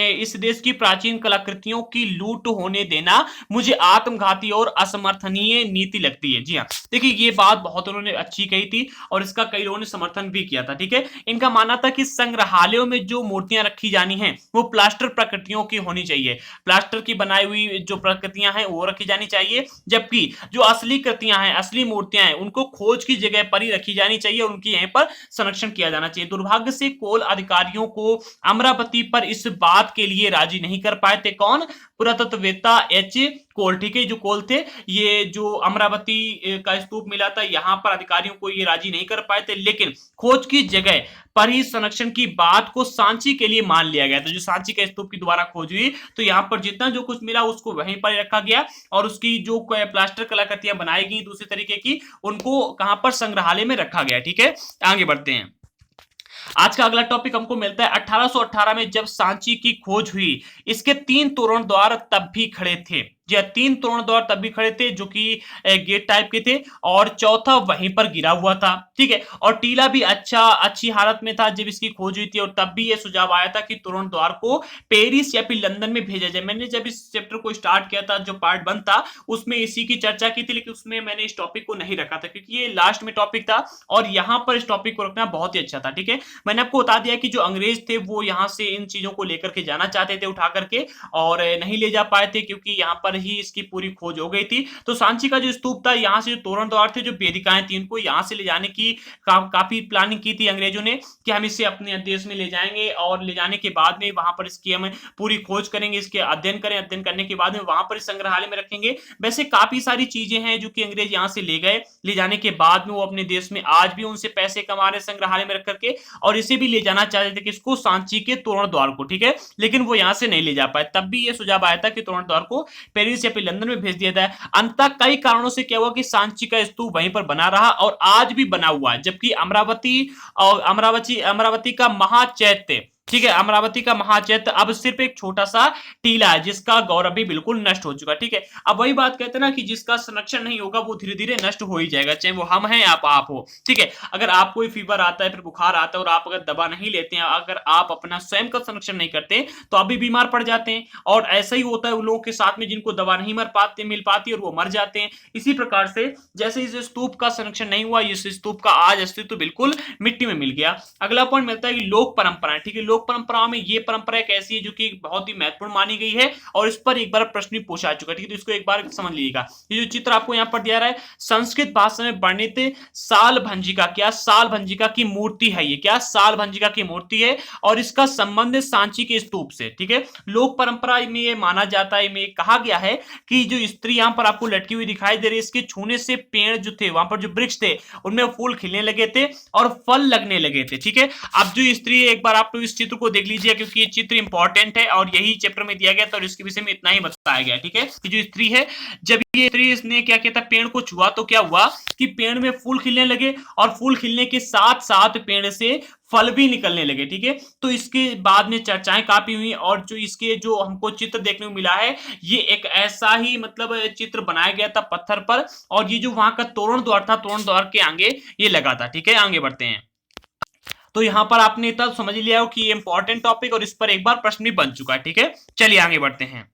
इस देश की प्राचीन कलाकृतियों की लूट होने देना मुझे आत्मघाती और असमर्थनीय नीति लगती है। जी हाँ, देखिए ये बात बहुत उन्होंने अच्छी कही थी और इसका कई लोगों ने समर्थन भी किया था। ठीक है, इनका मानना था कि संग्रहालयों में जो मूर्तियां रखी जानी हैं वो प्लास्टर प्रकृतियों की होनी चाहिए, प्लास्टर की बनाई हुई जो प्रकृतियां हैं वो रखी जानी चाहिए, जबकि जो असली कृतियां हैं, असली मूर्तियां हैं, उनको खोज की जगह पर ही रखी जानी चाहिए और उनकी यहीं पर संरक्षण किया जाना चाहिए। दुर्भाग्य से कोल अधिकारियों को अमरावती पर इस बात के लिए राजी नहीं कर पाए थे। कौन? पुरातत्ववेत्ता एच कोल। ठीक है, जो कोल थे, ये जो अमरावती का स्तूप मिला था यहां पर अधिकारियों को ये राजी नहीं कर पाए थे, लेकिन खोज की जगह पर ही संरक्षण की बात को सांची के लिए मान लिया गया। तो जो सांची के स्तूप की दोबारा खोज हुई तो यहां पर जितना जो कुछ मिला उसको वहीं पर रखा गया और उसकी जो प्लास्टर कलाकृतियां बनाई गई दूसरे तरीके की, उनको कहां पर संग्रहालय में रखा गया। ठीक है, आगे बढ़ते हैं। आज का अगला टॉपिक हमको मिलता है 1818 में जब सांची की खोज हुई, इसके 3 तोरण द्वार तब भी खड़े थे। जी, 3 तोरण द्वार तब भी खड़े थे जो कि गेट टाइप के थे और चौथा वहीं पर गिरा हुआ था। ठीक है, और टीला भी अच्छी हालत में था जब इसकी खोज हुई थी और तब भी यह सुझाव आया था कि तोरण द्वार को पेरिस या फिर लंदन में भेजा जाए। मैंने जब इस चैप्टर को स्टार्ट किया था, जो पार्ट 1 था, उसमें इसी की चर्चा की थी, लेकिन उसमें मैंने इस टॉपिक को नहीं रखा था क्योंकि ये लास्ट में टॉपिक था और यहां पर इस टॉपिक को रखना बहुत ही अच्छा था। ठीक है, मैंने आपको बता दिया कि जो अंग्रेज थे वो यहां से इन चीजों को लेकर के जाना चाहते थे उठा करके और नहीं ले जा पाए थे क्योंकि यहां पर ही इसकी पूरी खोज हो गई थी। तो सांची का जो स्तूप था, यहां से जो तोरण द्वार थे, जो वेदिकाएं थी, उनको यहां से ले जाने की काफी प्लानिंग की थी अंग्रेजों ने कि हम इसे अपने देश में ले जाएंगे और ले जाने के बाद में वहां पर इसकी हम पूरी खोज करेंगे, इसके अध्ययन करने के बाद में वहां पर संग्रहालय में रखेंगे। वैसे काफी सारी चीजें हैं जो कि अंग्रेज यहां से ले गए, ले जाने के बाद में वो अपने देश में आज भी उनसे पैसे कमा रहे संग्रहालय में रख करके और इसे भी ले जाना चाहते थे किसको? सांची के तोरण द्वार को। ठीक है, लेकिन वो यहां से नहीं ले जा पाए। तब भी ये सुझाव आया था कि तोरण द्वार को पेरिस या फिर लंदन में भेज दिया जाए। अंततः कई कारणों से क्या हुआ कि सांची का स्तूप वहीं पर बना रहा और आज भी बना हुआ है, जबकि अमरावती का महाचैत्य, ठीक है, अमरावती का महाचैत्य अब सिर्फ एक छोटा सा टीला है जिसका गौरव भी बिल्कुल नष्ट हो चुका है। ठीक है, अब वही बात कहते हैं ना कि जिसका संरक्षण नहीं होगा वो धीरे धीरे नष्ट हो ही जाएगा, चाहे वो हम हैं या आप हो। ठीक है, अगर आप कोई फीवर आता है, फिर बुखार आता है और आप अगर दवा नहीं लेते हैं, अगर आप अपना स्वयं का संरक्षण नहीं करते तो आप भी बीमार पड़ जाते हैं और ऐसा ही होता है उन लोगों के साथ में जिनको दवा नहीं मिल पाती और वो मर जाते हैं। इसी प्रकार से जैसे इस स्तूप का संरक्षण नहीं हुआ, इस स्तूप का आज अस्तित्व बिल्कुल मिट्टी में मिल गया। अगला पॉइंट मिलता है कि लोक परंपराएं। ठीक है, लोक परंपराओं में ये परंपरा एक ऐसी है जो कि बहुत ही महत्वपूर्ण मानी गई है और इस पर एक बार प्रश्न भी पूछा चुका है। ठीक है, तो इसको एक बार समझ लीजिएगा। ये जो चित्र आपको यहाँ पर दिया रहा है, संस्कृत भाषा में वर्णित साल भंजिका, क्या साल भंजिका की मूर्ति है, ये क्या साल भंजिका की मूर्ति है और इसका संबंध सांची के स्तूप से। ठीक है, लोक परंपरा में ये माना जाता है, में कहा गया है कि जो स्त्री यहाँ पर आपको लटकी हुई दिखाई दे रही है, इसके छूने से पेड़ जो थे, वहां पर जो वृक्ष थे, उनमें फूल खिलने लगे थे और फल लगने लगे थे। ठीक है, अब जो स्त्री है, एक बार आप इस चित्र को देख लीजिए क्योंकि ये चित्र इंपॉर्टेंट है और यही चैप्टर में दिया गया था और इसके विषय में इतना ही बताया गया। ठीक है, कि जो स्त्री है, जब ये स्त्री इसने क्या किया था, पेड़ को छुआ तो क्या हुआ कि पेड़ में फूल खिलने लगे और फूल खिलने के साथ साथ पेड़ से फल भी निकलने लगे, ठीक है। तो इसके बाद में चर्चाएं काफी हुई और जो इसके जो हमको चित्र देखने को मिला है, ये एक ऐसा ही मतलब चित्र बनाया गया था पत्थर पर, और ये जो वहां का तोरण द्वार था, तोरण द्वार के आगे ये लगा था, ठीक है। आगे बढ़ते हैं। तो यहां पर आपने तब समझ लिया हो कि ये इंपॉर्टेंट टॉपिक और इस पर एक बार प्रश्न भी बन चुका है, ठीक है। चलिए आगे बढ़ते हैं।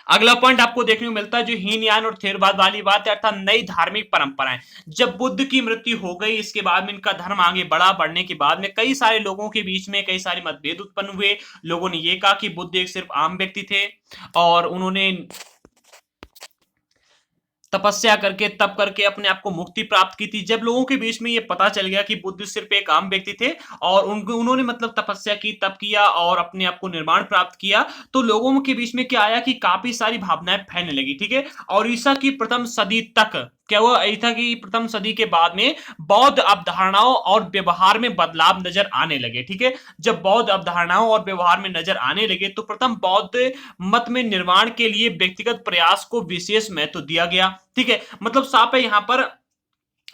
अगला पॉइंट आपको देखने को मिलता है जो हीनयान और थेरवाद वाली बात है, अर्थात नई धार्मिक परंपराएं। जब बुद्ध की मृत्यु हो गई, इसके बाद में इनका धर्म आगे बढ़ा, बढ़ने के बाद में कई सारे लोगों के बीच में कई सारे मतभेद उत्पन्न हुए। लोगों ने ये कहा कि बुद्ध एक सिर्फ आम व्यक्ति थे और उन्होंने तपस्या करके तप करके अपने आप को मुक्ति प्राप्त की थी। जब लोगों के बीच में ये पता चल गया कि बुद्ध सिर्फ एक आम व्यक्ति थे और उन्होंने मतलब तपस्या की, तप किया और अपने आप को निर्माण प्राप्त किया, तो लोगों के बीच में क्या आया कि काफी सारी भावनाएं फैलने लगी, ठीक है। और ईसा की प्रथम सदी तक क्या हुआ, ईसा की प्रथम सदी के बाद में बौद्ध अवधारणाओं और व्यवहार में बदलाव नजर आने लगे, ठीक है। जब बौद्ध अवधारणाओं और व्यवहार में नजर आने लगे तो प्रथम बौद्ध मत में निर्माण के लिए व्यक्तिगत प्रयास को विशेष महत्व दिया गया, ठीक है। मतलब साफ है यहां पर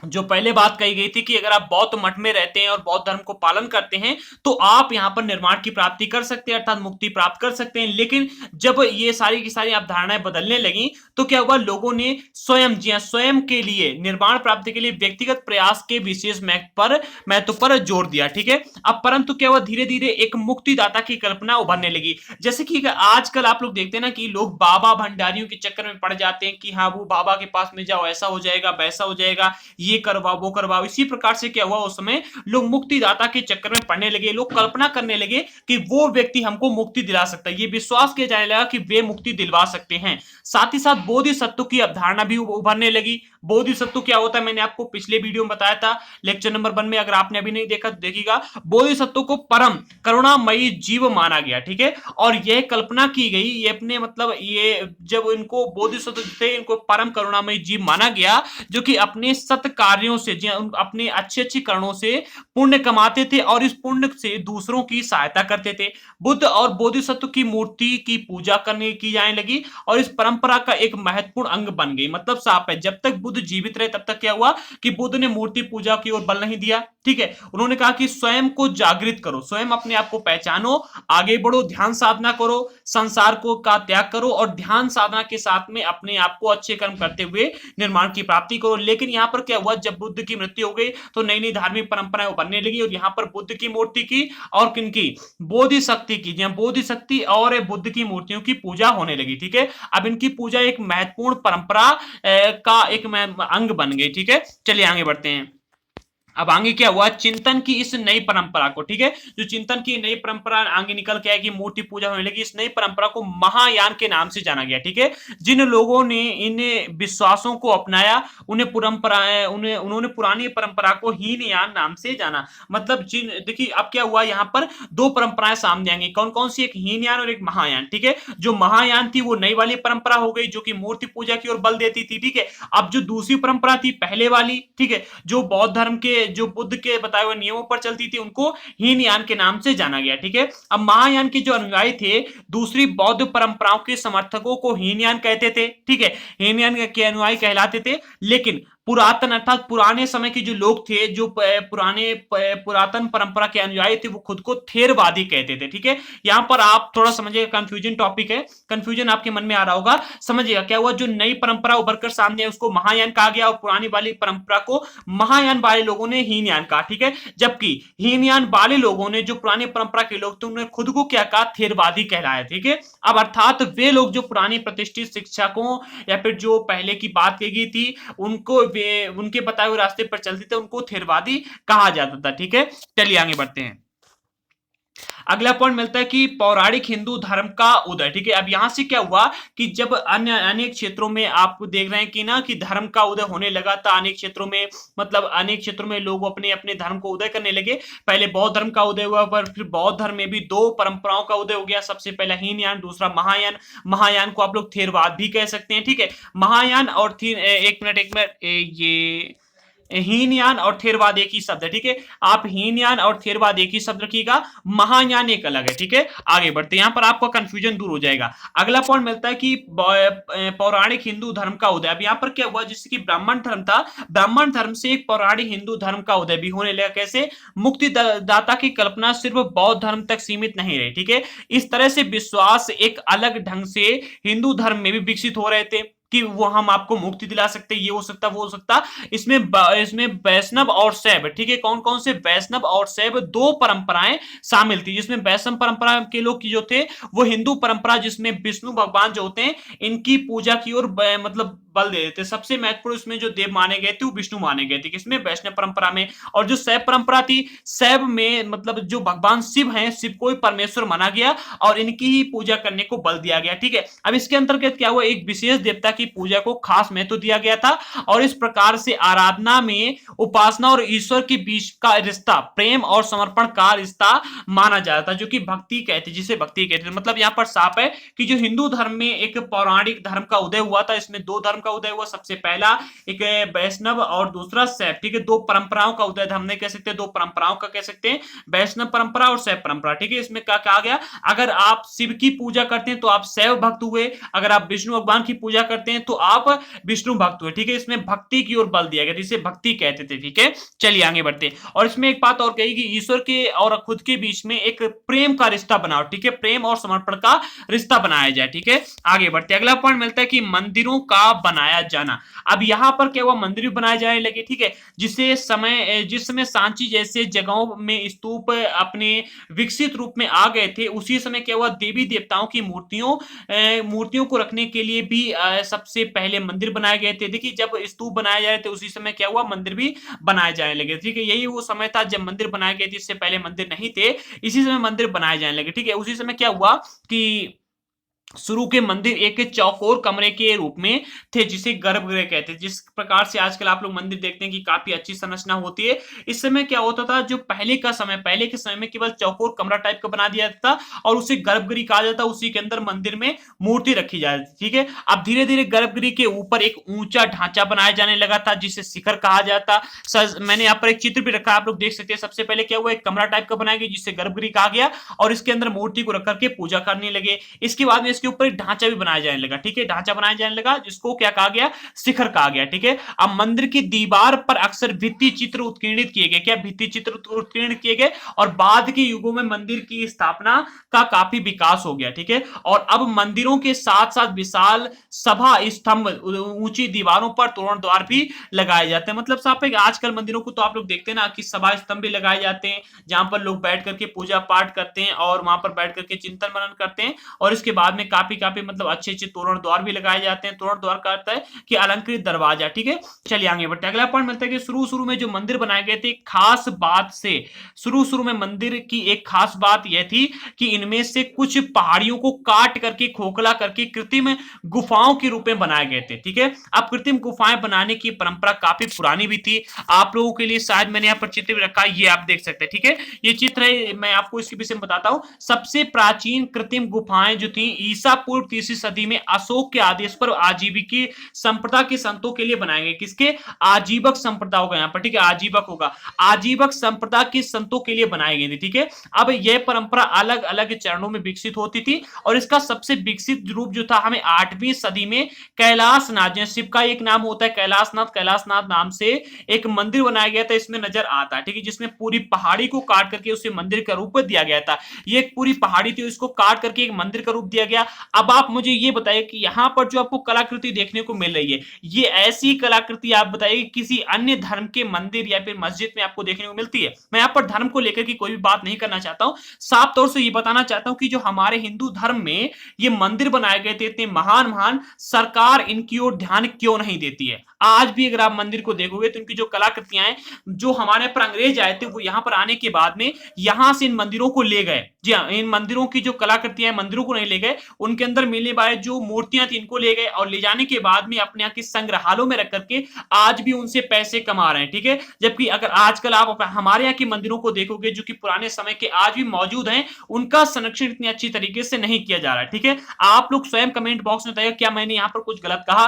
जो पहले बात कही गई थी कि अगर आप बौद्ध मठ में रहते हैं और बौद्ध धर्म को पालन करते हैं तो आप यहां पर निर्माण की प्राप्ति कर सकते हैं, अर्थात मुक्ति प्राप्त कर सकते हैं। लेकिन जब ये सारी की सारी अवधारणाएं बदलने लगी तो क्या हुआ, लोगों ने स्वयं, जी हाँ, स्वयं के लिए निर्माण प्राप्ति के लिए व्यक्तिगत प्रयास के विशेष महत्व पर जोर दिया, ठीक है। अब परंतु क्या हुआ, धीरे धीरे एक मुक्तिदाता की कल्पना उभरने लगी। जैसे कि आजकल आप लोग देखते हैं ना कि लोग बाबा भंडारियों के चक्कर में पड़ जाते हैं कि हाँ वो बाबा के पास में जाओ, ऐसा हो जाएगा, वैसा हो जाएगा, ये करवाओ वो करवाओ। इसी प्रकार से क्या हुआ, उस समय लोग मुक्तिदाता के चक्कर में पड़ने लगे। लोग कल्पना करने लगे कि वो व्यक्ति हमको मुक्ति दिला सकता है, ये विश्वास किया जाने लगा कि वे मुक्ति दिलवा सकते हैं। साथ ही साथ बोधिसत्व की अवधारणा भी उभरने लगी। बोधिसत्व क्या होता है, मैंने आपको पिछले वीडियो में बताया था, लेक्चर नंबर 1 में, अगर आपने अभी नहीं देखा तो देखिएगा। बोधिसत्व को परम करुणामयी जीव माना गया, ठीक है। और यह कल्पना की गई, ये अपने मतलब ये जब इनको बोधिसत्व थे, इनको परम करुणामयी जीव माना गया जो कि अपने सत कार्यों से, अपने अच्छे अच्छे कर्णों से पुण्य कमाते थे और इस पुण्य से दूसरों की सहायता करते थे। बुद्ध और बोधिसत्व की मूर्ति की पूजा करने की जाने लगी और इस परंपरा का एक महत्वपूर्ण अंग बन गई। मतलब साफ है, जब तक बुद्ध जीवित रहे तब तक क्या हुआ कि बुद्ध ने मूर्ति पूजा की ओर बल नहीं दिया, ठीक है। उन्होंने कहा कि स्वयं को जागृत करो, स्वयं अपने आप को पहचानो, आगे बढ़ो, ध्यान साधना करो, संसार को का त्याग करो और ध्यान साधना के साथ में अपने आप को अच्छे कर्म करते हुए निर्माण की प्राप्ति करो। लेकिन यहां पर क्या हुआ, जब बुद्ध की मृत्यु हो गई तो नई नई धार्मिक परंपराएं बनने लगी और यहां पर बुद्ध की मूर्ति की और किनकी, बोधिशक्ति की, बोधिशक्ति और बुद्ध की मूर्तियों की पूजा होने लगी, ठीक है। अब इनकी पूजा एक महत्वपूर्ण परंपरा का एक अंग बन गई, ठीक है। चलिए आगे बढ़ते हैं। अब आगे क्या हुआ, चिंतन की इस नई परंपरा को, ठीक है, जो चिंतन की नई परंपरा आगे निकल के आएगी, मूर्ति पूजा होने लगी, इस नई परंपरा को महायान के नाम से जाना गया, ठीक है। जिन लोगों ने इन विश्वासों को अपनाया उन्हें परंपराएं उन्होंने पुरानी परंपरा को हीनयान नाम से जाना। मतलब जिन, देखिए अब क्या हुआ, यहाँ पर दो परंपराएं सामने आएंगी, कौन कौन सी, एक हीनयान और एक महायान, ठीक है। जो महायान थी वो नई वाली परंपरा हो गई जो कि मूर्ति पूजा की ओर बल देती थी, ठीक है। अब जो दूसरी परंपरा थी पहले वाली, ठीक है, जो बौद्ध धर्म के, जो बुद्ध के बताए हुए नियमों पर चलती थी, उनको हीनयान के नाम से जाना गया, ठीक है। अब महायान के जो अनुयायी थे दूसरी बौद्ध परंपराओं के समर्थकों को हीनयान कहते थे, ठीक है, हीनयान के अनुयायी कहलाते थे। लेकिन पुरातन अर्थात पुराने समय के जो लोग थे, जो पुरातन परंपरा के अनुयायी थे, वो खुद को थेरवादी कहते थे, ठीक है। यहां पर आप थोड़ा समझिएगा, कंफ्यूजन टॉपिक है, कंफ्यूजन आपके मन में आ रहा होगा, समझिएगा क्या हुआ, जो नई परंपरा उभरकर सामने है उसको महायान कहा गया और पुरानी वाली परंपरा को महायान वाले लोगों ने हीनयान कहा, ठीक है। जबकि हीनयान वाले लोगों ने, जो पुरानी परंपरा के लोग थे, उन्होंने खुद को क्या कहा, थेरवादी कहलाया, ठीक है। अब अर्थात वे लोग जो पुरानी प्रतिष्ठित शिक्षकों या फिर जो पहले की बात कही गई थी उनको, उनके बताए हुए रास्ते पर चलते थे, उनको थेरवादी कहा जाता था, ठीक है। चलिए आगे बढ़ते हैं। अगला पॉइंट मिलता है कि पौराणिक हिंदू धर्म का उदय, ठीक है। अब यहां से क्या हुआ कि जब अन्य अनेक क्षेत्रों में आप देख रहे हैं कि ना कि धर्म का उदय होने लगा था अनेक क्षेत्रों में, मतलब अनेक क्षेत्रों में लोग अपने अपने धर्म को उदय करने लगे। पहले बौद्ध धर्म का उदय हुआ, पर फिर बौद्ध धर्म में भी दो परंपराओं का उदय हो गया, सबसे पहला हीनयान, दूसरा महायान। महायान को आप लोग थेरवाद भी कह सकते हैं, ठीक है। महायान और एक मिनट ये हीनयान और थेरवाद एक ही शब्द है, ठीक है। आप हीनयान और थेरवाद एक ही शब्द रखिएगा, महायान एक अलग है, ठीक है। आगे बढ़ते हैं, यहां पर आपका कंफ्यूजन दूर हो जाएगा। अगला पॉइंट मिलता है कि पौराणिक हिंदू धर्म का उदय। अब यहां पर क्या हुआ, जिससे कि ब्राह्मण धर्म था, ब्राह्मण धर्म से एक पौराणिक हिंदू धर्म का उदय भी होने लगा। कैसे? मुक्ति दाता की कल्पना सिर्फ बौद्ध धर्म तक सीमित नहीं रही, ठीक है। इस तरह से विश्वास एक अलग ढंग से हिंदू धर्म में भी विकसित हो रहे थे कि वो हम आपको मुक्ति दिला सकते, ये हो सकता, वो हो सकता। इसमें वैष्णव और शैव, ठीक है, कौन कौन से वैष्णव और शैव दो परंपराएं शामिल थी, जिसमें वैष्णव परंपरा के लोग की जो थे वो हिंदू परंपरा, जिसमें विष्णु भगवान जो होते हैं इनकी पूजा की ओर मतलब बल दे देते। सबसे महत्वपूर्ण इसमें जो देव माने गए थे वो विष्णु माने गए थे, किसमें? वैष्णव परंपरा में। और जो शैव परंपरा थी, शैव में मतलब जो भगवान शिव हैं, शिव को ही परमेश्वर माना गया और इनकी ही पूजा करने को बल दिया गया, ठीक है। अब इसके अंतर्गत क्या हुआ, एक विशेष देवता की पूजा को खास महत्व दिया गया था और इस प्रकार से आराधना में उपासना और ईश्वर के बीच का रिश्ता प्रेम और समर्पण का रिश्ता माना जाता, जो कि भक्ति कहते, जिसे भक्ति कहते। मतलब यहां पर साफ है कि जो हिंदू धर्म में एक पौराणिक धर्म का उदय हुआ था, इसमें दो धर्म का उदय हुआ। सबसे पहला एक वैष्णव और दूसरा शैव, ठीक है। दो परंपराओं का उदय हम नहीं कह सकते, दो परंपराओं का कह सकते हैं, वैष्णव परंपरा और शैव परंपरा, ठीक है। इसमें क्या कहा गया, अगर आप शिव की पूजा करते हैं तो आप शैव भक्त हुए, अगर आप विष्णु भगवान की पूजा करते हैं तो आप विष्णु भक्त हुए, ठीक है। इसमें भक्ति की ओर बल दिया गया, जिसे भक्ति कहते थे, ठीक है। चलिए आगे बढ़ते। और इसमें एक बात और कही कि ईश्वर के और खुद के बीच में एक प्रेम का रिश्ता बनाओ, ठीक है, प्रेम और समर्पण का रिश्ता बनाया जाए, ठीक है। आगे बढ़ते, अगला पॉइंट मिलता है कि मंदिरों का बनाया जाना। अब यहां पर क्या हुआ, मंदिर बनाए जाने लगे, ठीक है। जिस समय सांची जैसे जगहों में स्तूप अपने विकसित रूप में आ गए थे, उसी समय क्या हुआ, देवी देवताओं की मूर्तियों को रखने के लिए भी सबसे पहले मंदिर बनाए गए थे। देखिए, जब स्तूप बनाए जा रहे थे उसी समय क्या हुआ, मंदिर भी बनाए जाने लगे, ठीक है। यही वो समय था जब मंदिर बनाए गए थे, इससे पहले मंदिर नहीं थे, इसी समय मंदिर बनाए जाने लगे, ठीक है। उसी समय क्या हुआ कि शुरू के मंदिर एक चौकोर कमरे के रूप में थे, जिसे गर्भगृह कहते हैं। जिस प्रकार से आजकल आप लोग मंदिर देखते हैं कि काफी अच्छी संरचना होती है, इस समय क्या होता था, जो पहले के समय में केवल चौकोर कमरा टाइप का बना दिया जाता था और उसे गर्भगृह कहा जाता, उसी के अंदर मंदिर में मूर्ति रखी जाती, ठीक है। अब धीरे धीरे गर्भगृह के ऊपर एक ऊंचा ढांचा बनाया जाने लगा था, जिसे शिखर कहा जाता। मैंने यहाँ पर एक चित्र भी रखा, आप लोग देख सकते हैं। सबसे पहले क्या हुआ, एक कमरा टाइप का बनाया गया जिसे गर्भगृह कहा गया और इसके अंदर मूर्ति को रख करके पूजा करने लगे। इसके बाद में इसके ऊपर एक ढांचा भी बनाया जाने लगा, ठीक है, ढांचा बनाया जाने लगा, जिसको क्या कहा गया, शिखर कहा गया, ठीक है। अब मंदिर की दीवार पर अक्सर भित्ति चित्र उत्कीर्णित किए गए, क्या भित्ति चित्र उत्कीर्णित किए गए, और बाद के युगों में मंदिर की स्थापना का काफी विकास हो गया, ठीक है। और अब मंदिरों के साथ साथ विशाल सभा स्तंभ, ऊंची दीवारों पर तोरण द्वार भी लगाए जाते हैं। मतलब साहब आजकल मंदिरों को तो आप लोग देखते हैं ना कि सभा स्तंभ भी लगाए जाते हैं, जहां पर लोग बैठ करके पूजा पाठ करते हैं और वहां पर बैठ करके चिंतन मनन करते हैं। और इसके बाद में काफी मतलब अच्छे अच्छे तोरण द्वार भी लगाए जाते हैं। तोरण द्वार का अर्थ है कि अलंकृत दरवाजा, ठीक है। चलिए आगे बढ़ते, अगला पॉइंट मिलता है कि शुरू में जो मंदिर बनाए गए थे, खास बात से शुरू में मंदिर की एक खास बात यह थी कि इनमें से कुछ पहाड़ियों को काट करके खोखला करके कृत्रिम गुफाओं के रूप में बनाए गए थे, ठीक है। अब कृत्रिम गुफाएं बनाने की परंपरा काफी पुरानी भी थी। आप लोगों के लिए शायद मैंने यहाँ पर चित्र भी रखा, ये आप देख सकते हैं, ठीक है। ये चित्र है, मैं आपको इसके विषय में बताता हूं। सबसे प्राचीन कृत्रिम गुफाएं जो थी, ईसा पूर्व 3वीं सदी में अशोक के आदेश पर आजीविकी संप्रदाय के संतों के लिए बनाए गए। किसके? आजीवक संप्रदाय होगा यहाँ पर, ठीक है, आजीवक होगा, आजीवक संप्रदाय के संतों के लिए बनाई गई थी, ठीक है। अब यह परंपरा अलग अलग चरणों में विकसित होती थी और इसका सबसे विकसित रूप जो था हमें 8वीं सदी में कैलाशनाथ, शिव का एक नाम होता है कैलाशनाथ नाम से एक मंदिर बनाया गया था, इसमें नजर आता है, ठीक है, जिसमें पूरी पहाड़ी को काट करके उसे मंदिर का रूप दिया गया था। ये एक पूरी पहाड़ी थी, इसको काट करके एक मंदिर का रूप दिया गया। अब आप मुझे ये बताइए कि यहां पर जो आपको कलाकृति देखने को मिल रही है, ये ऐसी कलाकृति आप बताइए किसी अन्य धर्म के मंदिर या फिर मस्जिद में आपको देखने को मिलती है? मैं यहाँ पर धर्म को लेकर की कोई भी बात नहीं करना चाहता हूं, साफ तौर से ये बताना चाहता हूं कि जो हमारे हिंदू धर्म में ये मंदिर बनाए गए थे इतने महान, सरकार इनकी ओर ध्यान क्यों नहीं देती है? आज भी अगर आप मंदिर को देखोगे तो इनकी जो कलाकृतियां हैं, जो हमारे पर अंग्रेज आए थे वो यहां पर आने के बाद में यहां से इन मंदिरों को ले गए। जी हाँ, इन मंदिरों की जो कलाकृतियां मंदिरों को नहीं ले गए, उनके अंदर मिलने वाले जो मूर्तियां थी इनको ले गए और ले जाने के बाद में अपने यहाँ के संग्रहालयों में रख करके आज भी उनसे पैसे कमा रहे हैं, ठीक है। जबकि अगर आजकल आप हमारे यहाँ के मंदिरों को देखोगे जो कि पुराने समय के आज भी मौजूद हैं, उनका संरक्षण इतनी अच्छी तरीके से नहीं किया जा रहा है, ठीक है। आप लोग स्वयं कमेंट बॉक्स में बताइए क्या मैंने यहाँ पर कुछ गलत कहा।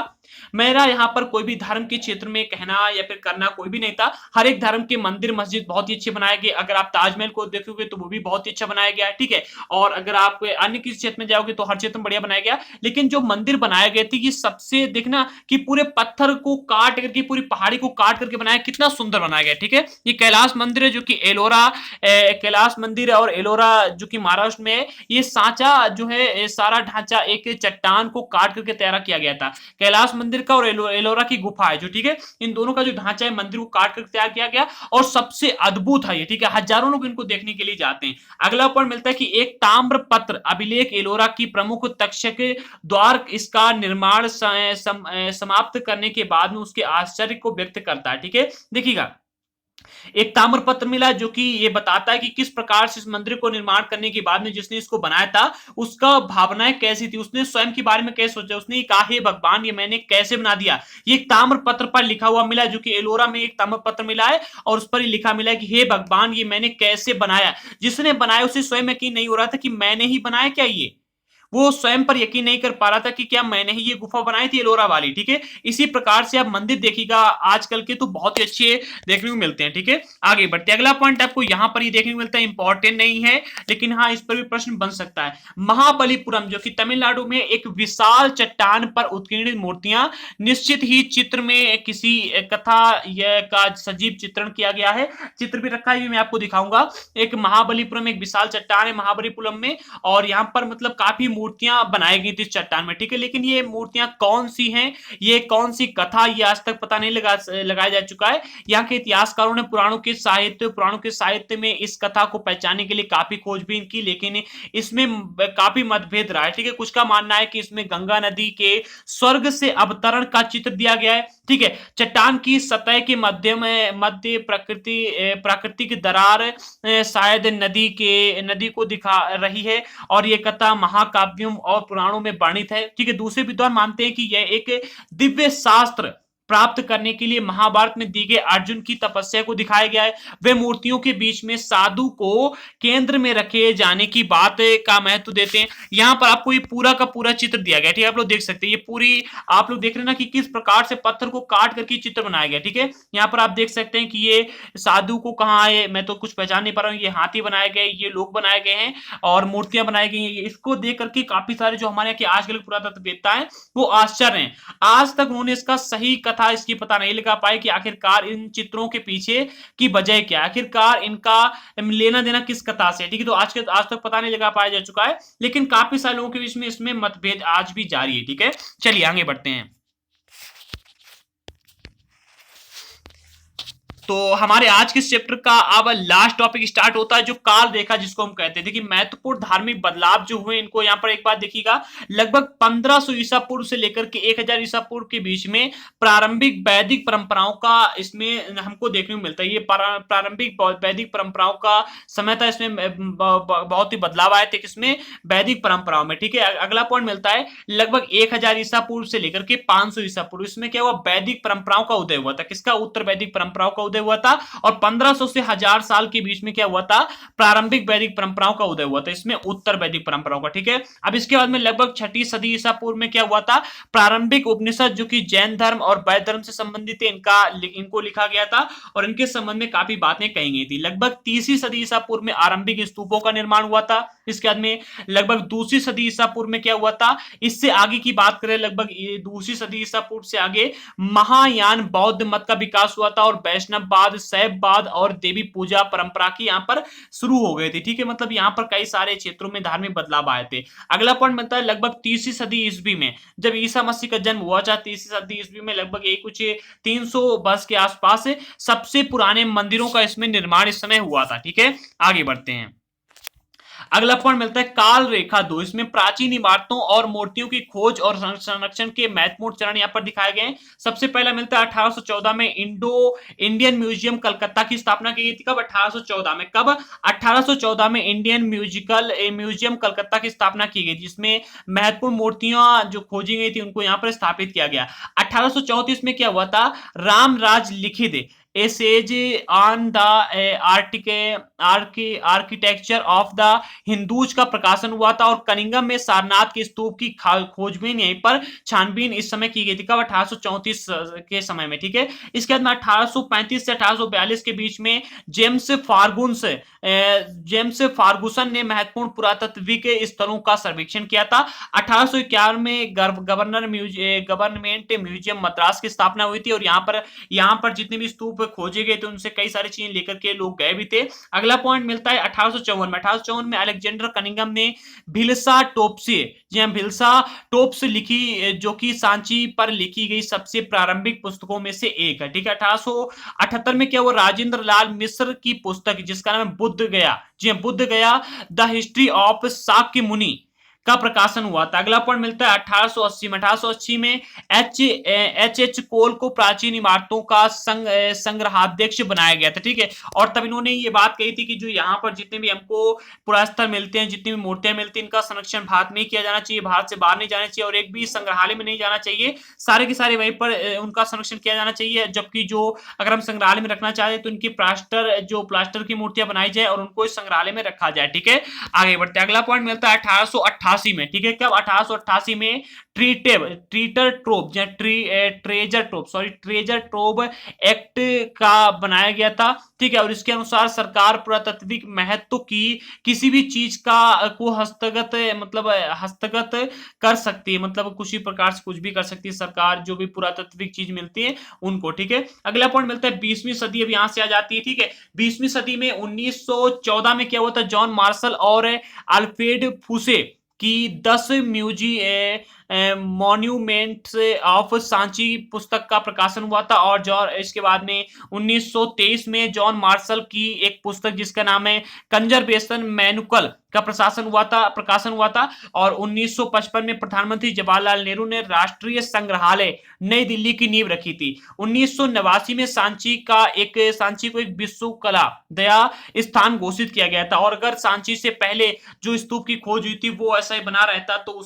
मेरा यहाँ पर कोई भी धर्म के क्षेत्र में कहना या फिर करना कोई भी नहीं था। हर एक धर्म के मंदिर मस्जिद बहुत ही अच्छे बनाए गए। अगर आप ताजमहल को देखोगे तो वो भी बहुत ही अच्छा बनाया गया है, ठीक है। और अगर आप अन्य किसी क्षेत्र में जाओगे तो हर क्षेत्र में बढ़िया बनाया गया। लेकिन जो मंदिर बनाए गए थे ये सबसे देखना कि पूरे पत्थर को काट करके पूरी पहाड़ी को काट करके बनाया, कितना सुंदर बनाया गया, ठीक है। ये कैलाश मंदिर है जो कि एलोरा कैलाश मंदिर और एलोरा जो कि महाराष्ट्र में है। ये सांचा जो है सारा ढांचा एक चट्टान को काट करके तैयार किया गया था। कैलाश मंदिर का और एलोरा की गुफा है जो, ठीक है, इन दोनों का जो ढांचा है मंदिर को काट कर तैयार किया गया और सबसे अद्भुत है ये, ठीक है। हजारों लोग इनको देखने के लिए जाते हैं। अगला पॉइंट मिलता है कि एक ताम्र पत्र अभिलेख एलोरा की प्रमुख तक्षक द्वार इसका निर्माण समाप्त करने के बाद में उसके आश्चर्य को व्यक्त करता है, ठीक है। देखिएगा एक ताम्र पत्र मिला जो कि ये बताता है कि किस प्रकार से इस मंदिर को निर्माण करने के बाद में जिसने इसको बनाया था उसका भावनाएं कैसी थी, उसने स्वयं के बारे में कैसे सोचा, उसने कहा हे भगवान ये मैंने कैसे बना दिया। ये एक ताम्र पत्र पर लिखा हुआ मिला जो कि एलोरा में एक ताम्र पत्र मिला है और उस पर लिखा मिला है कि हे भगवान ये मैंने कैसे बनाया। जिसने बनाया उसे स्वयं यकीन नहीं हो रहा था कि मैंने ही बनाया क्या ये। वो स्वयं पर यकीन नहीं कर पा रहा था कि क्या मैंने ही ये गुफा बनाई थी एलोरा वाली, ठीक है। इसी प्रकार से आप मंदिर देखिएगा आजकल के तो बहुत ही अच्छे देखने को मिलते हैं, ठीक है। आगे बढ़ते अगला पॉइंट आपको यहां पर ही देखने को मिलता है, इंपॉर्टेंट नहीं है लेकिन हाँ इस पर भी प्रश्न बन सकता है। महाबलीपुरम जो कि तमिलनाडु में एक विशाल चट्टान पर उत्कीर्णित मूर्तियां निश्चित ही चित्र में किसी कथा यह का सजीव चित्रण किया गया है। चित्र भी रखा है मैं आपको दिखाऊंगा। एक महाबलीपुरम एक विशाल चट्टान है महाबलीपुरम में और यहां पर मतलब काफी मूर्तियां बनाई गई थी चट्टान में, ठीक है। लेकिन ये मूर्तियां कौन सी हैं, ये कौन सी कथा, ये आज तक पता नहीं लगाया जा चुका है। यहाँ के इतिहासकारों ने पुराणों के साहित्य में इस कथा को पहचानने के लिए काफी खोजबीन की लेकिन इसमें काफी मतभेद रहा है, ठीक है। कुछ का मानना है कि इसमें गंगा नदी के स्वर्ग से अवतरण का चित्र दिया गया है, ठीक है। चट्टान की सतह के मध्य प्राकृतिक दरार शायद नदी को दिखा रही है और ये कथा महाकाव्यों और पुराणों में वर्णित है, ठीक है। दूसरे विद्वान मानते हैं कि यह एक दिव्य शास्त्र प्राप्त करने के लिए महाभारत में दी गई अर्जुन की तपस्या को दिखाया गया है। वे मूर्तियों के बीच में साधु को केंद्र में रखे जाने की बात का महत्व देते हैं। यहाँ पर आपको ये पूरा का पूरा चित्र दिया गया, ठीक है। आप लोग देख सकते हैं ये पूरी आप लोग देख रहे हैं ना कि किस प्रकार से पत्थर को काट करके चित्र बनाया गया, ठीक है। यहाँ पर आप देख सकते हैं कि ये साधु को कहाँ है, मैं तो कुछ पहचान नहीं पा रहा हूँ। ये हाथी बनाए गए, ये लोग बनाए गए हैं और मूर्तियां बनाई गई हैं। इसको देख करके काफी सारे जो हमारे यहाँ के आजकल पुरातत्ववेत्ता हैं वो आश्चर्य हैं। आज तक उन्होंने इसका सही कथा इसकी पता नहीं लगा पाए कि आखिरकार इन चित्रों के पीछे की वजह क्या, आखिरकार इनका लेना देना किस कथा से, ठीक है। तो आज तक पता नहीं लगा पाया जा चुका है लेकिन काफी सारे लोगों के बीच में इसमें मतभेद आज भी जारी है, ठीक है। चलिए आगे बढ़ते हैं। तो हमारे आज के चैप्टर का अब लास्ट टॉपिक स्टार्ट होता है जो काल रेखा जिसको हम कहते हैं। देखिए महत्वपूर्ण धार्मिक बदलाव जो हुए इनको यहाँ पर एक बात देखिएगा, लगभग 1500 ईसा पूर्व से लेकर के 1000 ईसा पूर्व के बीच में प्रारंभिक वैदिक परंपराओं का इसमें हमको देखने को मिलता है। ये प्रारंभिक वैदिक परंपराओं का समय था, इसमें बहुत ही बदलाव आए थे किसमें, वैदिक परंपराओं में, ठीक है। अगला पॉइंट मिलता है लगभग 1000 ईसा पूर्व से लेकर के 500 ईसा पूर्व, इसमें क्या हुआ, वैदिक परंपराओं का उदय हुआ था। किसका, उत्तर वैदिक परंपराओं का उदय हुआ था। और 1500 से 1000 साल के बीच में क्या हुआ था, प्रारंभिक वैदिक परंपराओं का उदय हुआ था, इसमें उत्तर वैदिक परंपराओं का, ठीक है। अब इसके बाद में लगभग 6ठी सदी ईसा पूर्व में क्या हुआ था, प्रारंभिक उपनिषद जो कि जैन धर्म और बौद्ध धर्म से संबंधित है इनको लिखा गया था और इनके संबंध में काफी बातें कही गई थी। लगभग 3री सदी ईसा पूर्व में आरंभिक स्तूपों का निर्माण हुआ था। इसके बाद में लगभग 2री सदी ईसा पूर्व में क्या हुआ था, इससे आगे की बात करें लगभग 2री सदी ईसा पूर्व से आगे महायान बौद्ध मत का विकास हुआ था और वैष्णववाद, शैववाद और देवी पूजा परंपरा की यहाँ पर शुरू हो गई थी, ठीक है। मतलब यहाँ पर कई सारे क्षेत्रों में धार्मिक बदलाव आए थे। अगला पॉइंट बनता है लगभग 3री सदी ईस्वी में जब ईसा मसीह का जन्म हुआ था, 3री सदी ईस्वी में लगभग कुछ 300 वर्ष के आसपास सबसे पुराने मंदिरों का इसमें निर्माण इस समय हुआ था, ठीक है। आगे बढ़ते हैं। अगला पॉइंट मिलता है काल रेखा 2, इसमें प्राचीन इमारतों और मूर्तियों की खोज और संरक्षण के महत्वपूर्ण चरण यहां पर दिखाए गए हैं। सबसे पहला मिलता है 1814 में इंडियन म्यूजियम कलकत्ता की स्थापना की गई थी। कब? 1814 में। कब? 1814 में इंडियन म्यूजियम कलकत्ता की स्थापना की गई, जिसमें महत्वपूर्ण मूर्तियां जो खोजी गई थी उनको यहां पर स्थापित किया गया। 1834 में क्या हुआ था? रामराज लिखित essay on the architecture of the Hindus का प्रकाशन हुआ था, और कनिंगम में सारनाथ के स्तूप की खोजबीन यहीं पर छानबीन इस समय की गई थी। कब? 1834 के समय में। ठीक है, इसके बाद में 1835 से 1842 के बीच में जेम्स फार्गुसन ने महत्वपूर्ण पुरातत्विक स्थलों का सर्वेक्षण किया था। 1851 में गवर्नमेंट म्यूजियम मद्रास की स्थापना हुई थी, और यहाँ पर जितने भी स्तूप खोजे गए थे उनसे कई सारी चीजें लेकर के लोग गए भी थे। अगला पॉइंट मिलता है 1854 में अलेक्जेंडर कनिंगम ने भिल्सा टोप्स लिखी, जो कि सांची पर लिखी गई सबसे प्रारंभिक पुस्तकों में से एक है। ठीक है, 1878 में क्या हुआ? राजेंद्र लाल मिश्र की पुस्तक जिसका नाम है बुद्ध गया, जी बुद्ध गया द हिस्ट्री ऑफ शाक्य मुनि का प्रकाशन हुआ था। अगला पॉइंट मिलता है 1880 में। 1880 में एच कोल को प्राचीन इमारतों का संग्रहाध्यक्ष बनाया गया था। ठीक है, और तब इन्होंने ये बात कही थी कि जो यहाँ पर जितने भी हमको पुरास्थल मिलते हैं, जितनी भी मूर्तियां मिलती हैं, इनका संरक्षण भारत में ही किया जाना चाहिए, भारत से बाहर नहीं जाना चाहिए, और एक भी संग्रहालय में नहीं जाना चाहिए। सारे के सारे वहीं पर उनका संरक्षण किया जाना चाहिए। जबकि जो अगर हम संग्रहालय में रखना चाहते हैं तो इनकी प्लास्टर की मूर्तियां बनाई जाए और उनको इस संग्रहालय में रखा जाए। ठीक है, आगे बढ़ते हैं। अगला पॉइंट मिलता है 1888 में। ठीक है, कब? 1888 में ट्रेजर ट्रोब एक्ट का बनाया गया था। ठीक है, और इसके अनुसार सरकार पुरातत्विक महत्व की किसी भी चीज को हस्तगत कर सकती है, मतलब कुछ ही प्रकार से कुछ भी कर सकती है सरकार, जो भी पुरातत्विक चीज मिलती है उनको। ठीक है, अगला पॉइंट मिलता है 20वीं सदी, अब यहां से आ जाती है। ठीक है, 20वीं सदी में 1914 में क्या हुआ था? जॉन मार्शल और अल्फ्रेड फुसे की 10 मॉन्यूमेंट्स ऑफ सांची पुस्तक का प्रकाशन हुआ था, और इसके बाद में 1923 में जॉन मार्शल की एक पुस्तक जिसका नाम है कंजर्वेशन मैनुअल का प्रकाशन हुआ था, और 1955 में प्रधानमंत्री जवाहरलाल नेहरू ने राष्ट्रीय संग्रहालय नई दिल्ली की नींव रखी थी। 1989 में सांची को एक विश्व कला दया स्थान घोषित किया गया था, और अगर सांची से पहले जो स्तूप की खोज हुई थी वो ऐसा ही बना रहता तो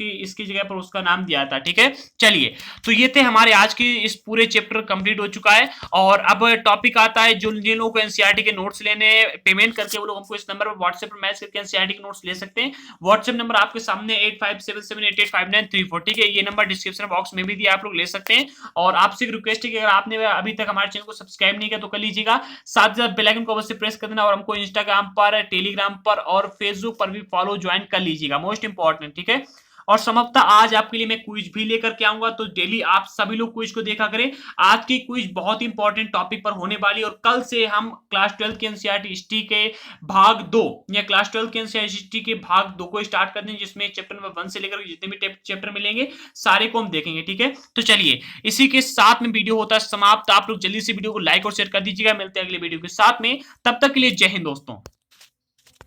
इसकी जगह पर उसका नाम दिया था। ठीक है, चलिए, तो ये थे हमारे आज के इस पूरे चैप्टर कंप्लीट हो चुका है, और अब टॉपिक आता है जिन लोगों को एनसीईआरटी के नोट्स लेने, पेमेंट करके वो लोग हमको इस नंबर पर व्हाट्सएप पर मैसेज करके एनसीईआरटी के नोट्स ले सकते हैं। व्हाट्सएप नंबर आपके सामने 8577885934। ठीक है, ये नंबर डिस्क्रिप्शन बॉक्स में भी दिया, आप लोग ले सकते हैं। और आपसे एक रिक्वेस्ट है कि अगर आपने अभी तक हमारे चैनल को सब्सक्राइब नहीं किया तो कर लीजिएगा, साथ ही साथ बेल आइकन को अवश्य प्रेस कर देना, और हमको इंस्टाग्राम पर, टेलीग्राम पर और फेसबुक पर भी फॉलो ज्वाइन कर लीजिएगा, मोस्ट इंपॉर्टेंट। ठीक है, और समाप्त आज आपके लिए मैं क्विज भी लेकर के आऊंगा, तो डेली आप सभी लोग क्विज को देखा करें। आज की क्विज बहुत इंपॉर्टेंट टॉपिक पर होने वाली, और कल से हम क्लास 12 के एनसीईआरटी हिस्ट्री के भाग 2 या क्लास 12 के एनसीईआरटी हिस्ट्री के भाग 2 को स्टार्ट करते हैं, जिसमें चैप्टर नंबर 1 से लेकर जितने भी चैप्टर मिलेंगे सारे को हम देखेंगे। ठीक है, तो चलिए, इसी के साथ में वीडियो होता है समाप्त। आप लोग जल्दी से वीडियो को लाइक और शेयर कर दीजिएगा। मिलते हैं अगले वीडियो के साथ में, तब तक के लिए जय हिंद दोस्तों।